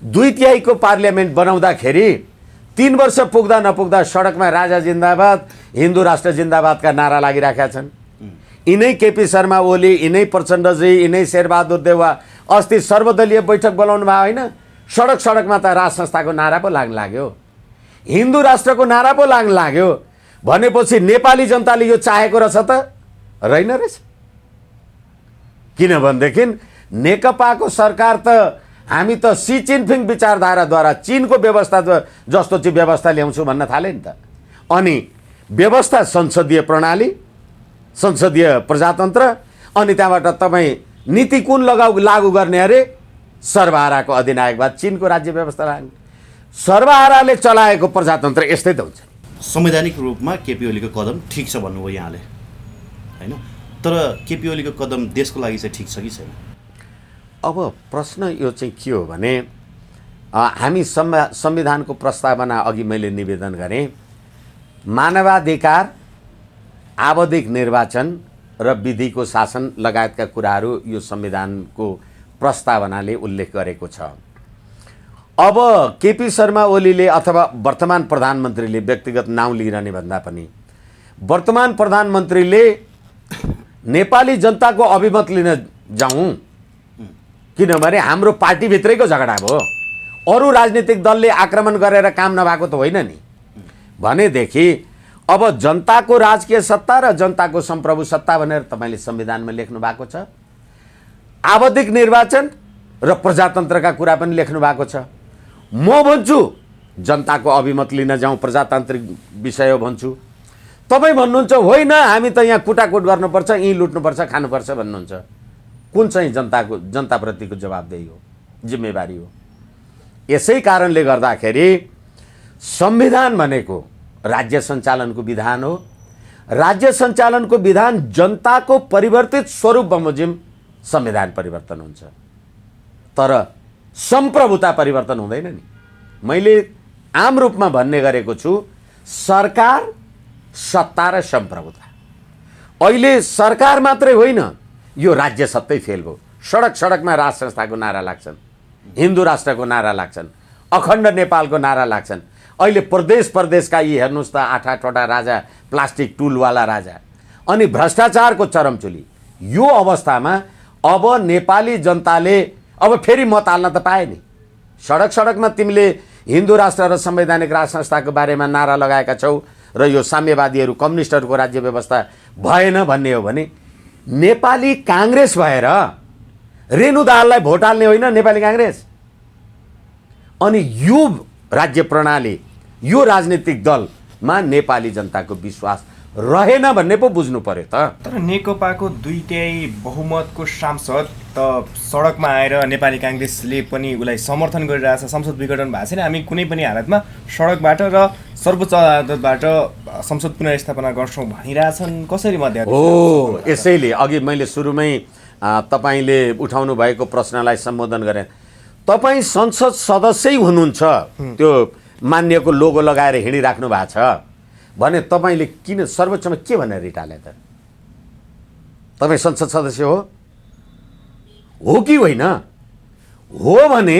2/3 को पार्लियामेन्ट बनाउँदाखेरि 3 वर्ष पुग्दा नपुग्दा सडकमा राजा जिन्दाबाद हिन्दू राष्ट्र जिन्दाबादका नारा लागिराखेका छन्। यिनै केपी शर्मा ओली, यिनै प्रचण्डजी, यिनै शेरबहादुर देउवा अस्ति सर्वदलीय बैठक बोलाउनु भयो होइन? सडक सडकमा त राज संस्थाको नारा पो लाग्न लाग्यो, हिन्दू राष्ट्रको नारा पो लाग्न लाग्यो भनेपछि नेपाली जनताले यो चाहेको रहेछ त रहेन रहेछ। किनभनेदेखि नेकपाको सरकार त हामी त सी चिनफिङ विचारधाराद्वारा चीनको व्यवस्था जस्तो चाहिँ व्यवस्था ल्याउँछु भन्न थाले नि त। अनि व्यवस्था संसदीय प्रणाली, संसदीय प्रजातन्त्र, अनि त्यहाँबाट तपाईँ नीति कुन लागू गर्ने अरे? सर्वहाराको अधिनायकवाद, चीनको राज्य व्यवस्था लाग्ने। सर्वहाराले चलाएको प्रजातन्त्र यस्तै त हुन्छ। संवैधानिक रूपमा केपी ओलीको कदम ठिक छ भन्नुभयो यहाँले होइन, तर केपी ओलीको कदम देशको लागि चाहिँ ठिक छ कि छैन? अब प्रश्न यो चाहिँ के हो भने हामी संविधानको प्रस्तावना अघि मैले निवेदन गरेँ, मानवाधिकार, आवधिक निर्वाचन र विधिको शासन लगायतका कुराहरू यो संविधानको प्रस्तावनाले उल्लेख गरेको छ। अब केपी शर्मा ओलीले अथवा वर्तमान प्रधानमन्त्रीले, व्यक्तिगत नाउँ लिइरहने भन्दा पनि वर्तमान प्रधानमन्त्रीले नेपाली जनताको अभिमत लिन जाउँ, किनभने हाम्रो पार्टीभित्रैको झगडा भयो, अरू राजनीतिक दलले आक्रमण गरेर काम नभएको त होइन नि भनेदेखि अब जनताको राजकीय सत्ता र जनताको सम्प्रभु सत्ता भनेर तपाईँले संविधानमा लेख्नु भएको छ। आवधिक निर्वाचन र प्रजातन्त्रका कुरा पनि लेख्नु भएको छ। म भन्छु जनताको अभिमत लिन जाउँ, प्रजातान्त्रिक विषय हो भन्छु। तपाईँ भन्नुहुन्छ होइन हामी त यहाँ कुटाकुट गर्नुपर्छ, यहीँ लुट्नुपर्छ, खानुपर्छ भन्नुहुन्छ। कुन चाहिँ जनताप्रतिको जवाबदेही हो, जिम्मेवारी हो? यसै कारणले गर्दाखेरि संविधान भनेको राज्य सञ्चालनको विधान हो। राज्य सञ्चालनको विधान जनताको परिवर्तित स्वरूप बमोजिम संविधान परिवर्तन हुन्छ, तर सम्प्रभुता परिवर्तन हुँदैन नि। मैले आम रूपमा भन्ने गरेको छु, सरकार, सत्ता र सम्प्रभुता। अहिले सरकार मात्रै होइन, यो राज्य सत्तै फेल भयो। सडक सडकमा राज संस्थाको नारा लाग्छन्, हिन्दू राष्ट्रको नारा लाग्छन्, अखण्ड नेपालको नारा लाग्छन्। अहिले प्रदेश प्रदेशका यी हेर्नुहोस् त 8-8वटा राजा, प्लास्टिक टुलवाला राजा, अनि भ्रष्टाचारको चरमचुली। यो अवस्थामा अब नेपाली जनताले अब फेरि मत हाल्न त पाए नि। सडक सडकमा तिमीले हिन्दू राष्ट्र र संवैधानिक राज संस्थाको बारेमा नारा लगाएका छौ र यो साम्यवादीहरू, कम्युनिस्टहरूको राज्य व्यवस्था भएन भन्ने हो भने नेपाली काङ्ग्रेस भएर रेणु दाहाललाई भोट हाल्ने होइन नेपाली काङ्ग्रेस। अनि यो राज्य प्रणाली, यो राजनीतिक दलमा नेपाली जनताको विश्वास रहेन भन्ने पो बुझ्नु पर्यो त। तर नेकपाको 2/3 बहुमतको सांसद त सडकमा आएर नेपाली काङ्ग्रेसले पनि उसलाई समर्थन गरिरहेछ, संसद विघटन भएको छैन, हामी कुनै पनि हालतमा सडकबाट र सर्वोच्च अदालतबाट संसद पुनर्स्थापना गर्छौँ भनिरहेछन्। कसरी मध्यादेश? हो, यसैले अघि मैले सुरुमै तपाईँले उठाउनु भएको प्रश्नलाई सम्बोधन गरेँ। तपाईँ संसद सदस्यै हुनुहुन्छ, त्यो मान्यको लोगो लगाएर हिँडिराख्नु भएको छ भने तपाईँले किन सर्वोच्चमा के भनेर रिट हाले त? तपाईँ संसद सदस्य हो कि होइन? हो भने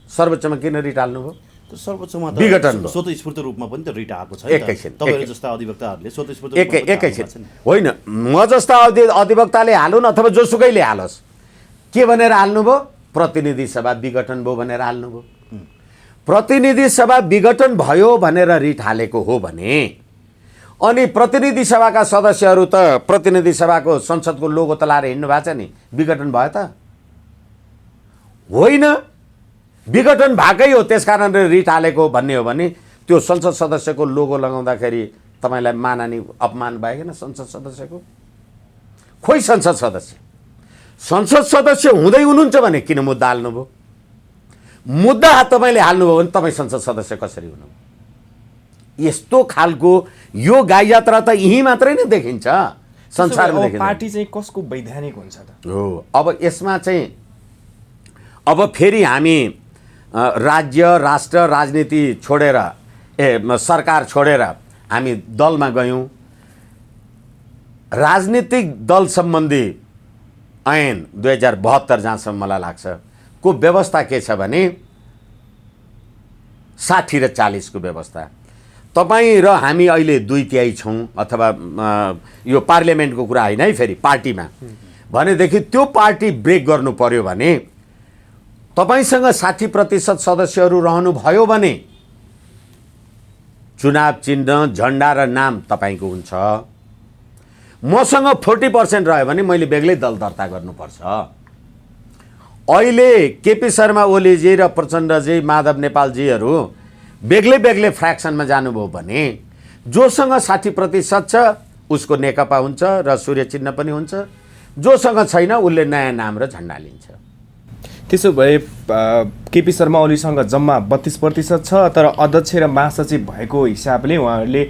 सर्वोच्चमा किन रिट हाल्नुभयो? सर्वोच्चमा त विघटन स्वतस्फूर्त रूपमा पनि त रिट आएको छ। एकैछिन, तपाईँहरू जस्ता अधिवक्ताहरूले स्वतस्फूर्त एकैछिन होइन, म जस्ता अधिवक्ताले हालुन् अथवा जोसुकैले हालोस्, के भनेर हाल्नुभयो? प्रतिनिधि सभा विघटन भयो भनेर हाल्नुभयो। प्रतिनिधि सभा विघटन भयो भनेर रिट हालेको हो भने अनि प्रतिनिधि सभाका सदस्यहरू त प्रतिनिधि सभाको संसदको लोगो त लाएर हिँड्नु भएको छ नि, विघटन भयो त होइन? विघटन भएकै हो, त्यस कारणले रिट हालेको भन्ने हो भने त्यो संसद सदस्यको लोगो लगाउँदाखेरि तपाईँलाई मानहानि अपमान भएन संसद सदस्यको? खोइ संसद सदस्य हुँदै हुनुहुन्छ भने किन मुद्दा हाल्नुभयो? मुद्दा तपाईँले हाल्नुभयो भने तपाईँ संसद सदस्य कसरी हुनुभयो? यस्तो खालको यो गाई यात्रा त यहीँ मात्रै नै देखिन्छ, संसारमा देखिन्छ। पार्टी चाहिँ कसको वैधानिक हुन्छ त? हो, अब यसमा चाहिँ अब फेरि हामी राज्य राष्ट्र राजनीति छोडेर सरकार छोडेर हामी दलमा गयौँ। राजनीतिक दल सम्बन्धी ऐन 2072 जहाँसम्म मलाई लाग्छ को व्यवस्था के छ भने 60 र 40 को व्यवस्था। तपाईँ र हामी अहिले 2/3 छौँ अथवा यो पार्लियामेन्टको कुरा होइन है, फेरि पार्टीमा भनेदेखि त्यो पार्टी ब्रेक गर्नु पर्यो भने तपाईसँग 60% सदस्यहरू रहनुभयो भने चुनाव चिन्ह, झन्डा र नाम तपाईँको हुन्छ। मसँग 40% रह्यो भने मैले बेग्लै दल दर्ता गर्नुपर्छ। अहिले केपी शर्मा ओलीजी र प्रचण्डजी, माधव नेपालजीहरू बेग्लै बेग्लै फ्र्याक्सनमा जानुभयो भने जोसँग 60% छ उसको नेकपा हुन्छ र सूर्य चिन्ह पनि हुन्छ, जोसँग छैन उसले नयाँ नाम र झन्डा लिन्छ। त्यसो भए केपी शर्मा ओलीसँग जम्मा 32% छ, तर अध्यक्ष र महासचिव भएको हिसाबले उहाँहरूले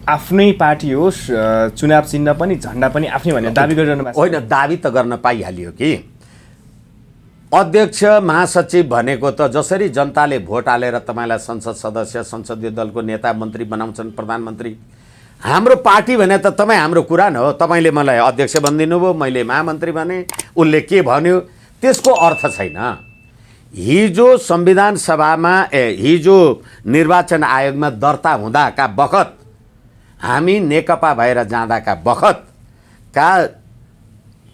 आफ्नै पार्टी होस्, चुनाव चिन्ह पनि झन्डा पनि आफ्नै भनेर दाबी गरिरहनु भएको छ। होइन, दाबी त गर्न पाइहाल्यो कि अध्यक्ष महासचिव भनेको त जसरी जनताले भोट हालेर तपाईँलाई संसद सदस्य, संसदीय दलको नेता, मन्त्री बनाउँछन्, प्रधानमन्त्री, हाम्रो पार्टी भने त तपाईँ हाम्रो कुरा न हो। तपाईँले मलाई अध्यक्ष बनिदिनु भयो, मैले महामन्त्री भने, उसले के भन्यो त्यसको अर्थ छैन। हिजो संविधान सभामा हिजो निर्वाचन आयोगमा दर्ता हुँदाका बखत, हामी नेकपा भएर जाँदाका बखतका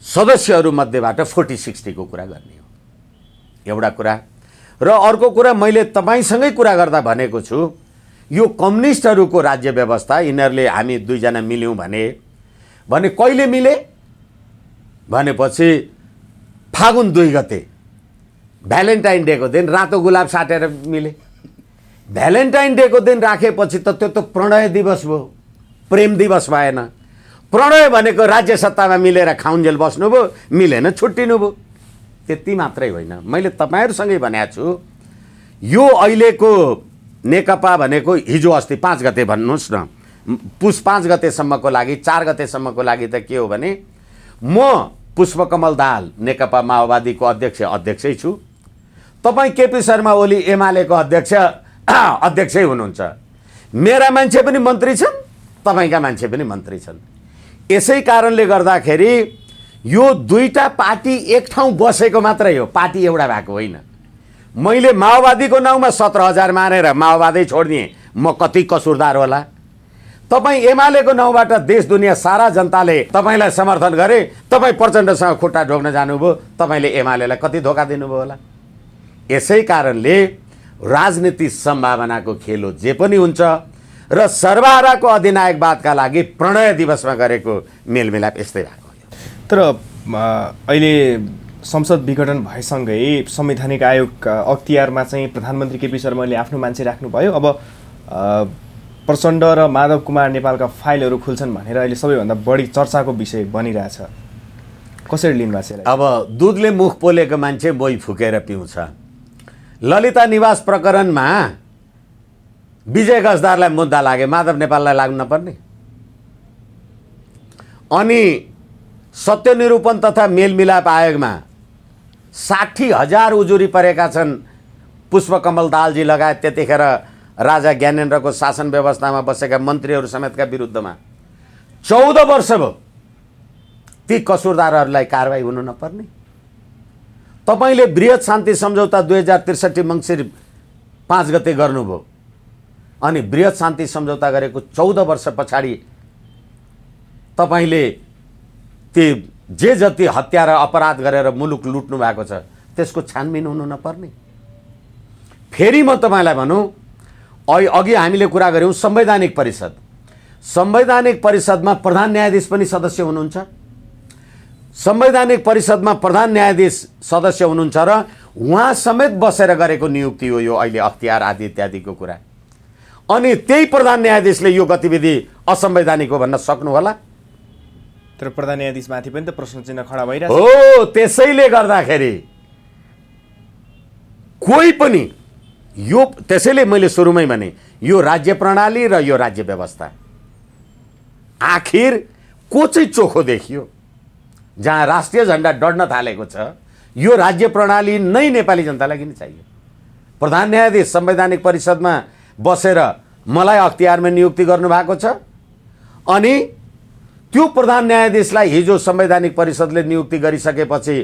सदस्यहरू मध्येबाट 40-60 को कुरा गर्ने हो, एउटा कुरा। र अर्को कुरा मैले तपाईँसँगै कुरा गर्दा भनेको छु, यो कम्युनिस्टहरूको राज्य व्यवस्था, यिनीहरूले हामी दुईजना मिल्यौँ भने कहिले मिले भनेपछि फागुन 2 गते भ्यालेन्टाइन डेको दिन रातो गुलाब साटेर मिले। भ्यालेन्टाइन डेको दिन राखेपछि त त्यो त प्रणय दिवस भयो, प्रेम दिवस भएन। प्रणय भनेको राज्य सत्तामा मिलेर खाउन्जेल बस्नुभयो, मिलेन छुट्टिनु भयो, त्यति मात्रै होइन। मैले तपाईँहरूसँगै भनेको छु, यो अहिलेको नेकपा भनेको हिजो अस्ति 5 गते भन्नुहोस् न, पुस 5 गतेसम्मको लागि, 4 गतेसम्मको लागि त के हो भने म पुष्पकमल दाहाल नेकपा माओवादीको अध्यक्षै छु, तपाईँ केपी शर्मा ओली एमालेको अध्यक्षै हुनुहुन्छ, मेरा मान्छे पनि मन्त्री छन्, तपाईँका मान्छे पनि मन्त्री छन्। यसै कारणले गर्दाखेरि यो दुईटा पार्टी एक ठाउँ बसेको मात्रै हो, पार्टी एउटा भएको होइन। मैले माओवादीको नाउँमा 17,000 मारेर माओवादी छोडिदिएँ, म कति कसुरदार होला? तपाईँ एमालेको नाउँबाट देश दुनियाँ सारा जनताले तपाईँलाई समर्थन गरे, तपाईँ प्रचण्डसँग खुट्टा ढोक्न जानुभयो, तपाईँले एमालेलाई कति धोका दिनुभयो होला? यसै कारणले राजनीति सम्भावनाको खेल हो, जे पनि हुन्छ। र सर्वहाराको अधिनायकवादका लागि प्रणय दिवसमा गरेको मेलमिलाप यस्तै भएको हो। तर अहिले संसद विघटन भएसँगै संवैधानिक आयोग अख्तियारमा चाहिँ प्रधानमन्त्री केपी शर्माले आफ्नो मान्छे राख्नुभयो। अब प्रचण्ड र माधव कुमार नेपालका फाइलहरू खुल्छन् भनेर अहिले सबैभन्दा बढी चर्चाको विषय बनिरहेछ, कसरी लिनुभएको छ? अब दुधले मुख पोलेको मान्छे मोही फुकेर पिउँछ। ललिता निवास प्रकरणमा विजय गजदारलाई मुद्दा लाग्यो, माधव नेपाललाई लाग्नु नपर्ने? अनि सत्यनिरूपण तथा मेलमिलाप आयोगमा 60,000 उजुरी परेका छन् पुष्पकमल दाहालजी लगायत त्यतिखेर राजा ज्ञानेन्द्रको शासन व्यवस्थामा बसेका मन्त्रीहरू समेतका विरुद्धमा। 14 वर्ष भयो, ती कसुरदारहरूलाई कारवाही हुनु नपर्ने? तपाईँले बृहत शान्ति सम्झौता 2063 मङ्सिर 5 गते गर्नुभयो, अनि बृहत शान्ति सम्झौता गरेको 14 वर्ष पछाडि तपाईँले ती जे जति हत्या र अपराध गरेर मुलुक लुट्नु भएको छ त्यसको छानबिन हुनु नपर्ने? फेरि म तपाईँलाई भनौँ, अघि हामीले कुरा गऱ्यौँ संवैधानिक परिषद, संवैधानिक परिषदमा प्रधान न्यायाधीश पनि सदस्य हुनुहुन्छ। संवैधानिक परिषदमा प्रधान न्यायाधीश सदस्य हुनुहुन्छ र उहाँ समेत बसेर गरेको नियुक्ति हो यो अहिले अख्तियार आदि इत्यादिको कुरा। अनि त्यही प्रधान न्यायाधीशले यो गतिविधि असंवैधानिक हो भन्न सक्नु होला? तर प्रधान न्यायाधीशमाथि पनि त प्रश्न चिन्ह खडा भइरहेछ हो। त्यसैले गर्दाखेरि कोही पनि यो, त्यसैले मैले सुरुमै भने यो राज्य प्रणाली र यो राज्य व्यवस्था आखिर को चाहिँ चोखो देखियो? जहाँ राष्ट्रिय झन्डा डढ्न थालेको छ, यो राज्य प्रणाली नै नेपाली जनतालाई किन चाहियो? प्रधान न्यायाधीश संवैधानिक परिषदमा बसेर मलाई अख्तियारमा नियुक्ति गर्नुभएको छ, अनि त्यो प्रधान न्यायाधीशलाई हिजो संवैधानिक परिषदले नियुक्ति गरिसकेपछि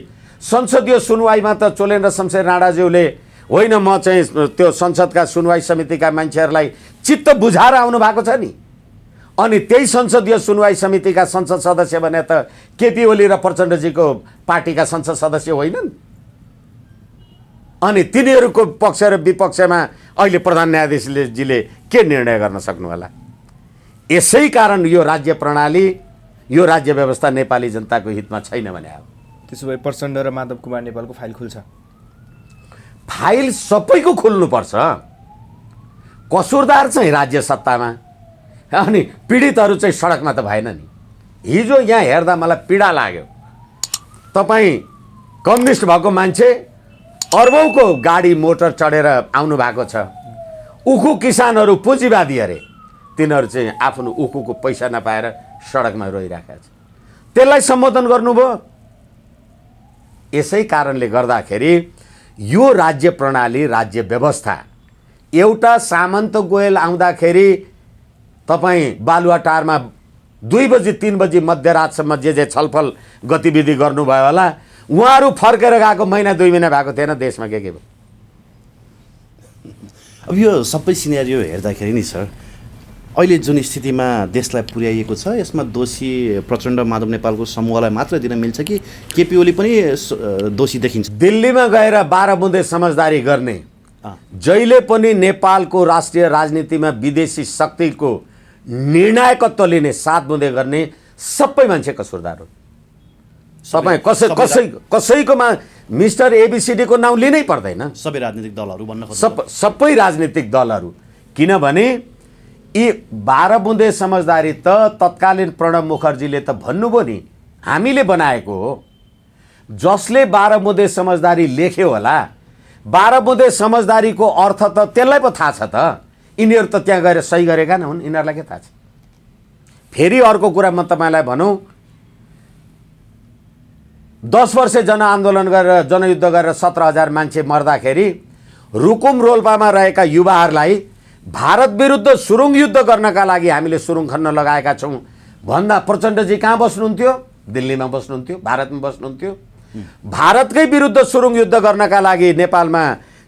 संसदीय सुनवाईमा त चोलेन्द्र शमशेर राणाज्यूले होइन म चाहिँ त्यो संसदका सुनवाई समितिका मान्छेहरूलाई चित्त बुझाएर आउनु भएको छ नि। अनि त्यही संसदीय सुनवाई समितिका संसद सदस्य भने त केपी ओली र प्रचण्डजीको पार्टीका संसद सदस्य होइनन्। अनि तिनीहरूको पक्ष र विपक्षमा अहिले प्रधान न्यायाधीशजीले के निर्णय गर्न सक्नु होला? यसै कारण यो राज्य प्रणाली, यो राज्य व्यवस्था नेपाली जनताको हितमा छैन भने हो। त्यसो भए प्रचण्ड र माधव कुमार नेपालको फाइल खुल्छ? फाइल सबैको खुल्नुपर्छ। कसुरदार चाहिँ राज्य सत्तामा, अनि पीडितहरू चाहिँ सडकमा त भएन नि। हिजो यहाँ हेर्दा मलाई पीडा लाग्यो। तपाईँ कम्युनिस्ट भएको मान्छे अर्बौंको गाडी मोटर चढेर आउनु भएको छ। उखु किसानहरू पुँजीवादी अरे, तिनीहरू चाहिँ आफ्नो उखुको पैसा नपाएर सडकमा रोइरहेका छ। त्यसलाई सम्बोधन गर्नुभयो। यसै कारणले गर्दाखेरि यो राज्य प्रणाली, राज्य व्यवस्था, एउटा सामन्त गोयल आउँदाखेरि तपाईँ बालुवाटारमा 2 बजी 3 बजी मध्यरातसम्म जे छलफल गतिविधि गर्नुभयो होला, उहाँहरू फर्केर गएको महिना 2 महिना भएको थिएन देशमा। के भयो? अब यो सबै सिनेरियो हेर्दाखेरि नि सर, अहिले जुन स्थितिमा देशलाई पुर्याइएको छ, यसमा दोषी प्रचण्ड माधव नेपालको समूहलाई मात्र दिन मिल्छ कि केपी ओली पनि दोषी देखिन्छ? दिल्लीमा गएर 12 बुँदे समझदारी गर्ने, जहिले पनि नेपालको राष्ट्रिय राजनीतिमा विदेशी शक्तिको निर्णायकत्व लिने, 7 बुँदे गर्ने सबै मान्छे कसुरदार हो। तपाईँ कसैकोमा मिस्टर एबीसीडी को नाउँ लिनै पर्दैन। सबै राजनीतिक दलहरू भन्न खोज्छ, सबै राजनीतिक दलहरू। किनभने यी 12 बुँदे समझदारी त तत्कालीन प्रणब मुखर्जीले त भन्नुभयो नि, हामीले बनाएको हो। जसले 12 बुँदे समझदारी लेख्यो होला, 12 बुँदे समझदारीको अर्थ त त्यसलाई पो थाहा छ त। यिनीहरू त त्यहाँ गएर सही गरेका न हुन्, यिनीहरूलाई के थाहा छ? फेरि अर्को कुरा म तपाईँलाई भनौँ, 10 वर्ष जनआन्दोलन गरेर जनयुद्ध गरेर 17,000 मान्छे मर्दाखेरि रुकुम रोल्पामा रहेका युवाहरूलाई भारत विरुद्ध सुरुङ युद्ध गर्नका लागि हामीले सुरुङ खन्न लगाएका छौँ भन्दा प्रचण्डजी कहाँ बस्नुहुन्थ्यो? दिल्लीमा बस्नुहुन्थ्यो, भारतमा बस्नुहुन्थ्यो। भारतकै विरुद्ध सुरुङ युद्ध गर्नका लागि नेपालमा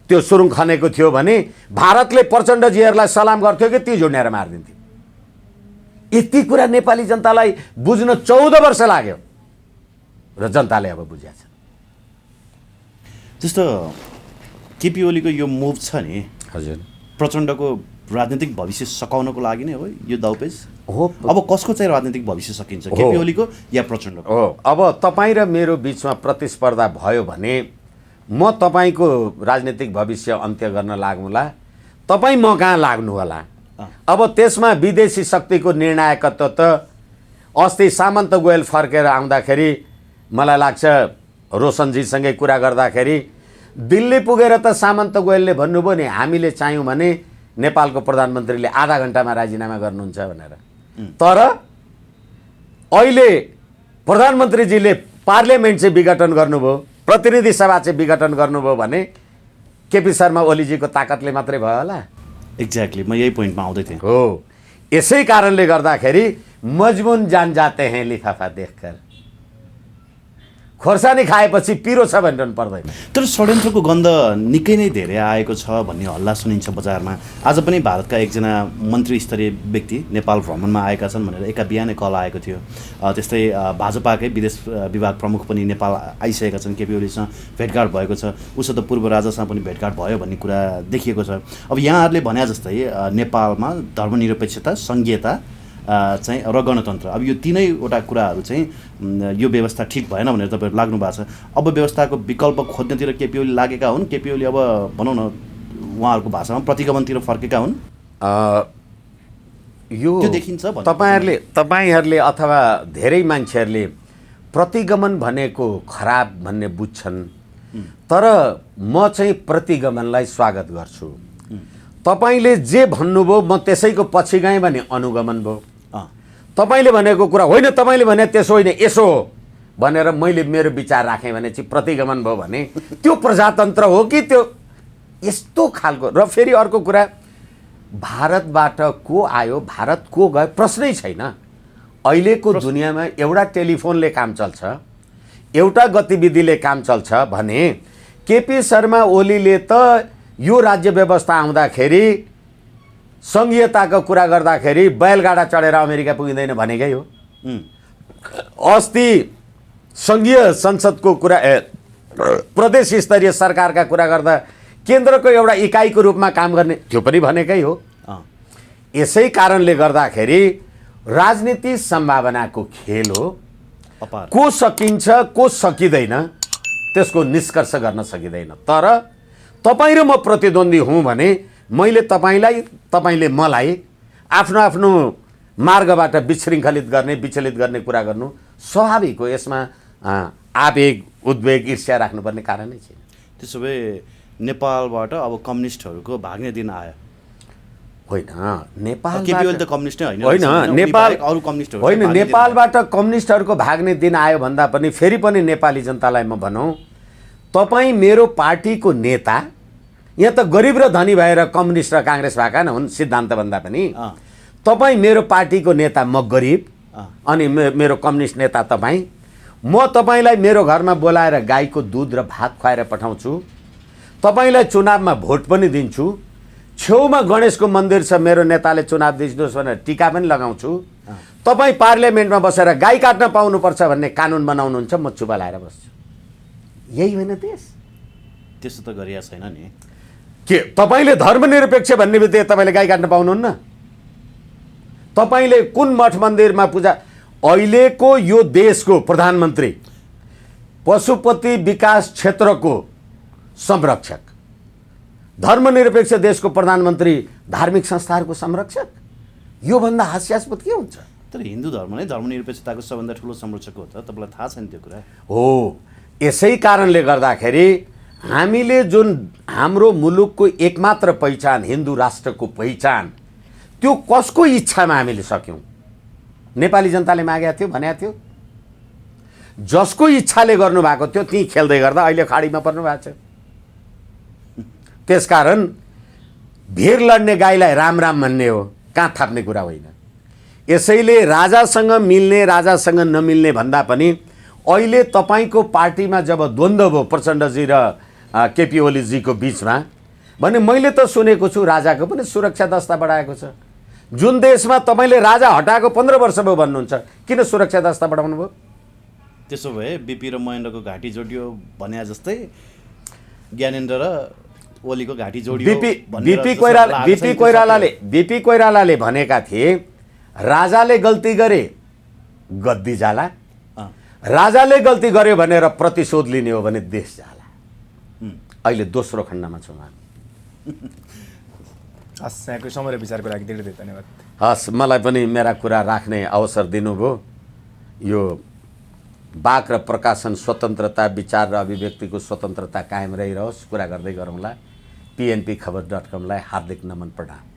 त्यो सुरुङ खनेको थियो भने भारतले प्रचण्डजीहरूलाई सलाम गर्थ्यो कि ती झुन्ड्याएर मारिदिन्थ्यो। यति कुरा नेपाली जनतालाई बुझ्न 14 वर्ष लाग्यो र जनताले अब बुझेको छ। जस्तो केपी ओलीको यो मुभ छ नि, हजुर, प्रचण्डको राजनीतिक भविष्य सकाउनको लागि नै हो यो दाउपेच हो। अब कसको चाहिँ राजनीतिक भविष्य सकिन्छ, केपी ओलीको या प्रचण्डको? हो। अब तपाईँ र मेरो बिचमा प्रतिस्पर्धा भयो भने म तपाईँको राजनीतिक भविष्य अन्त्य गर्न लाग्नुला, तपाईँ म कहाँ लाग्नु होला। अब त्यसमा विदेशी शक्तिको निर्णायकत्व त अस्ति सामन्त गोयल फर्केर आउँदाखेरि मलाई लाग्छ रोशनजीसँगै कुरा गर्दाखेरि दिल्ली पुगेर त सामन्त गोयलले भन्नुभयो नि, हामीले चाह्यौँ भने नेपालको प्रधानमन्त्रीले आधा घन्टामा राजीनामा गर्नुहुन्छ भनेर। तर अहिले प्रधानमन्त्रीजीले पार्लियामेन्ट चाहिँ विघटन गर्नुभयो, प्रतिनिधि सभा चाहिँ विघटन गर्नुभयो भने केपी शर्मा ओलीजीको ताकतले मात्रै भयो होला। एक्ज्याक्टली, म यही पोइन्टमा आउँदै थिएँ। हो, यसै कारणले गर्दाखेरि मजबुन जान जाते हैं लिफाफा देखकर, खोर्सानी खाएपछि पिरो छ भनिरहनु पर्दैन। तर षड्यन्त्रको गन्ध निकै नै धेरै आएको छ भन्ने हल्ला सुनिन्छ बजारमा। आज पनि भारतका एकजना मन्त्री स्तरीय व्यक्ति नेपाल भ्रमणमा आएका छन् भनेर एका बिहानै कल आएको थियो। त्यस्तै भाजपाकै विदेश विभाग प्रमुख पनि नेपाल आइसकेका छन्, केपी ओलीसँग भेटघाट भएको छ। उसो त पूर्व राजासँग पनि भेटघाट भयो भन्ने कुरा देखिएको छ। अब यहाँहरूले भने जस्तै नेपालमा धर्मनिरपेक्षता, सङ्घीयता चाहिँ र गणतन्त्र, अब यो तीनैवटा कुराहरू चाहिँ यो व्यवस्था ठिक भएन भनेर तपाईँहरू लाग्नु भएको छ। अब व्यवस्थाको विकल्प खोज्नेतिर केपी ओली लागेका हुन्। केपी ओली अब भनौँ न उहाँहरूको भाषामा प्रतिगमनतिर फर्केका हुन्। यो देखिन्छ तपाईँहरूले अथवा धेरै मान्छेहरूले प्रतिगमन भनेको खराब भन्ने बुझ्छन्, तर म चाहिँ प्रतिगमनलाई स्वागत गर्छु। तपाईँले जे भन्नुभयो म त्यसैको पछि गएँ भने अनुगमन भयो। तपाईँले भनेको कुरा होइन, तपाईँले भने त्यसो होइन यसो हो भनेर मैले मेरो विचार राखेँ भने चाहिँ प्रतिगमन भयो भने त्यो प्रजातन्त्र हो कि त्यो यस्तो खालको। र फेरि अर्को कुरा, भारतबाट को आयो, भारत को गयो प्रश्नै छैन। अहिलेको दुनियाँमा एउटा टेलिफोनले काम चल्छ, एउटा गतिविधिले काम चल्छ भने केपी शर्मा ओलीले त यो राज्य व्यवस्था आउँदाखेरि सङ्घीयताको कुरा गर्दाखेरि बैलगाडा चढेर अमेरिका पुगिँदैन भनेकै हो। अस्ति सङ्घीय संसदको कुरा प्रदेश स्तरीय सरकारका कुरा गर्दा केन्द्रको एउटा इकाइको रूपमा काम गर्ने त्यो पनि भनेकै हो। यसै कारणले गर्दाखेरि राजनीति सम्भावनाको खेल हो। अपार को सकिन्छ को सकिँदैन त्यसको निष्कर्ष गर्न सकिँदैन। तर तपाईँ र म प्रतिद्वन्दी हुँ भने मैले तपाईँलाई तपाईँले मलाई आफ्नो आफ्नो मार्गबाट विशृङ्खलित गर्ने विचलित गर्ने कुरा गर्नु स्वाभाविक हो। यसमा आवेग उद्वेग ईर्ष्या राख्नुपर्ने कारणै छैन। त्यसो भए नेपालबाट अब कम्युनिस्टहरूको भाग्ने दिन आयो। होइन नेपाल केपी ओली त कम्युनिस्ट नै होइन नेपाल अरू कम्युनिस्टहरू होइन नेपालबाट कम्युनिस्टहरूको भाग्ने दिन आयो भन्दा पनि फेरि पनि नेपाली जनतालाई म भनौँ, तपाईँ मेरो पार्टीको नेता यहाँ त गरिब र धनी भएर कम्युनिस्ट र काङ्ग्रेस भएका न हुन् सिद्धान्त भन्दा पनि। तपाईँ मेरो पार्टीको नेता, म गरिब, अनि मेरो कम्युनिस्ट नेता तपाईँ। म तपाईँलाई मेरो घरमा बोलाएर गाईको दुध र भात खुवाएर पठाउँछु, तपाईँलाई चुनावमा भोट पनि दिन्छु, छेउमा गणेशको मन्दिर छ मेरो नेताले चुनाव दिनुहोस् भनेर टिका पनि लगाउँछु, तपाईँ पार्लियामेन्टमा बसेर गाई काट्न पाउनुपर्छ भन्ने कानुन बनाउनुहुन्छ, म चुपा लाएर बस्छु। यही होइन देश? त्यसो त गरिया छैन नि। के तपाईँले धर्मनिरपेक्ष भन्ने बित्तिकै तपाईँले गाई काट्न पाउनुहुन्न? तपाईँले कुन मठ मन्दिरमा पूजा? अहिलेको यो देशको प्रधानमन्त्री पशुपति विकास क्षेत्रको संरक्षक, धर्मनिरपेक्ष देशको प्रधानमन्त्री धार्मिक संस्थाहरूको संरक्षक, योभन्दा हास्यास्पद के हुन्छ? तर हिन्दू धर्म नै धर्मनिरपेक्षताको सबभन्दा ठुलो संरक्षक हो त, तपाईँलाई थाहा छैन त्यो कुरा? हो। यसै कारणले गर्दाखेरि हामीले जुन हाम्रो मुलुकको एकमात्र पहिचान हिन्दू राष्ट्रको पहिचान, त्यो कसको इच्छामा हामीले सक्यौँ? नेपाली जनताले मागेको थियो, भनेको थियो। जसको इच्छाले गर्नुभएको थियो त्यहीँ खेल्दै गर्दा अहिले खाडीमा पर्नु भएको छ। त्यसकारण भिर लड्ने गाईलाई राम राम भन्ने हो, कहाँ थाप्ने कुरा होइन। यसैले राजासँग मिल्ने राजासँग नमिल्ने भन्दा पनि अहिले तपाईँको पार्टीमा जब द्वन्द्व भयो प्रचण्डजी र केपी ओलीजीको बिचमा भने मैले त सुनेको छु राजाको पनि सुरक्षा दस्ता बढाएको छ। जुन देशमा तपाईँले राजा हटाएको 15 वर्ष भयो भन्नुहुन्छ, किन सुरक्षा दस्ता बढाउनु भयो? त्यसो भए बिपी र महेन्द्रको घाँटी जोडियो भने जस्तै ज्ञानेन्द्र र ओलीको घाँटी जोडियो। बिपी कोइरालाले भनेका थिए राजाले गल्ती गरे गद्दी जाला, राजाले गल्ती गर्यो भनेर प्रतिशोध लिने हो भने देश जाला। अहिले दोस्रो खण्डमा छौँ हामी। हस्, यहाँको समय र विचारको लागि धेरै धेरै धन्यवाद। हस्, मलाई पनि मेरा कुरा राख्ने अवसर दिनुभयो। यो वाक र प्रकाशन स्वतन्त्रता, विचार र अभिव्यक्तिको स्वतन्त्रता कायम रहिरहोस्, कुरा गर्दै गरौँला। PNP खबर.com लाई हार्दिक नमन प्रणाम।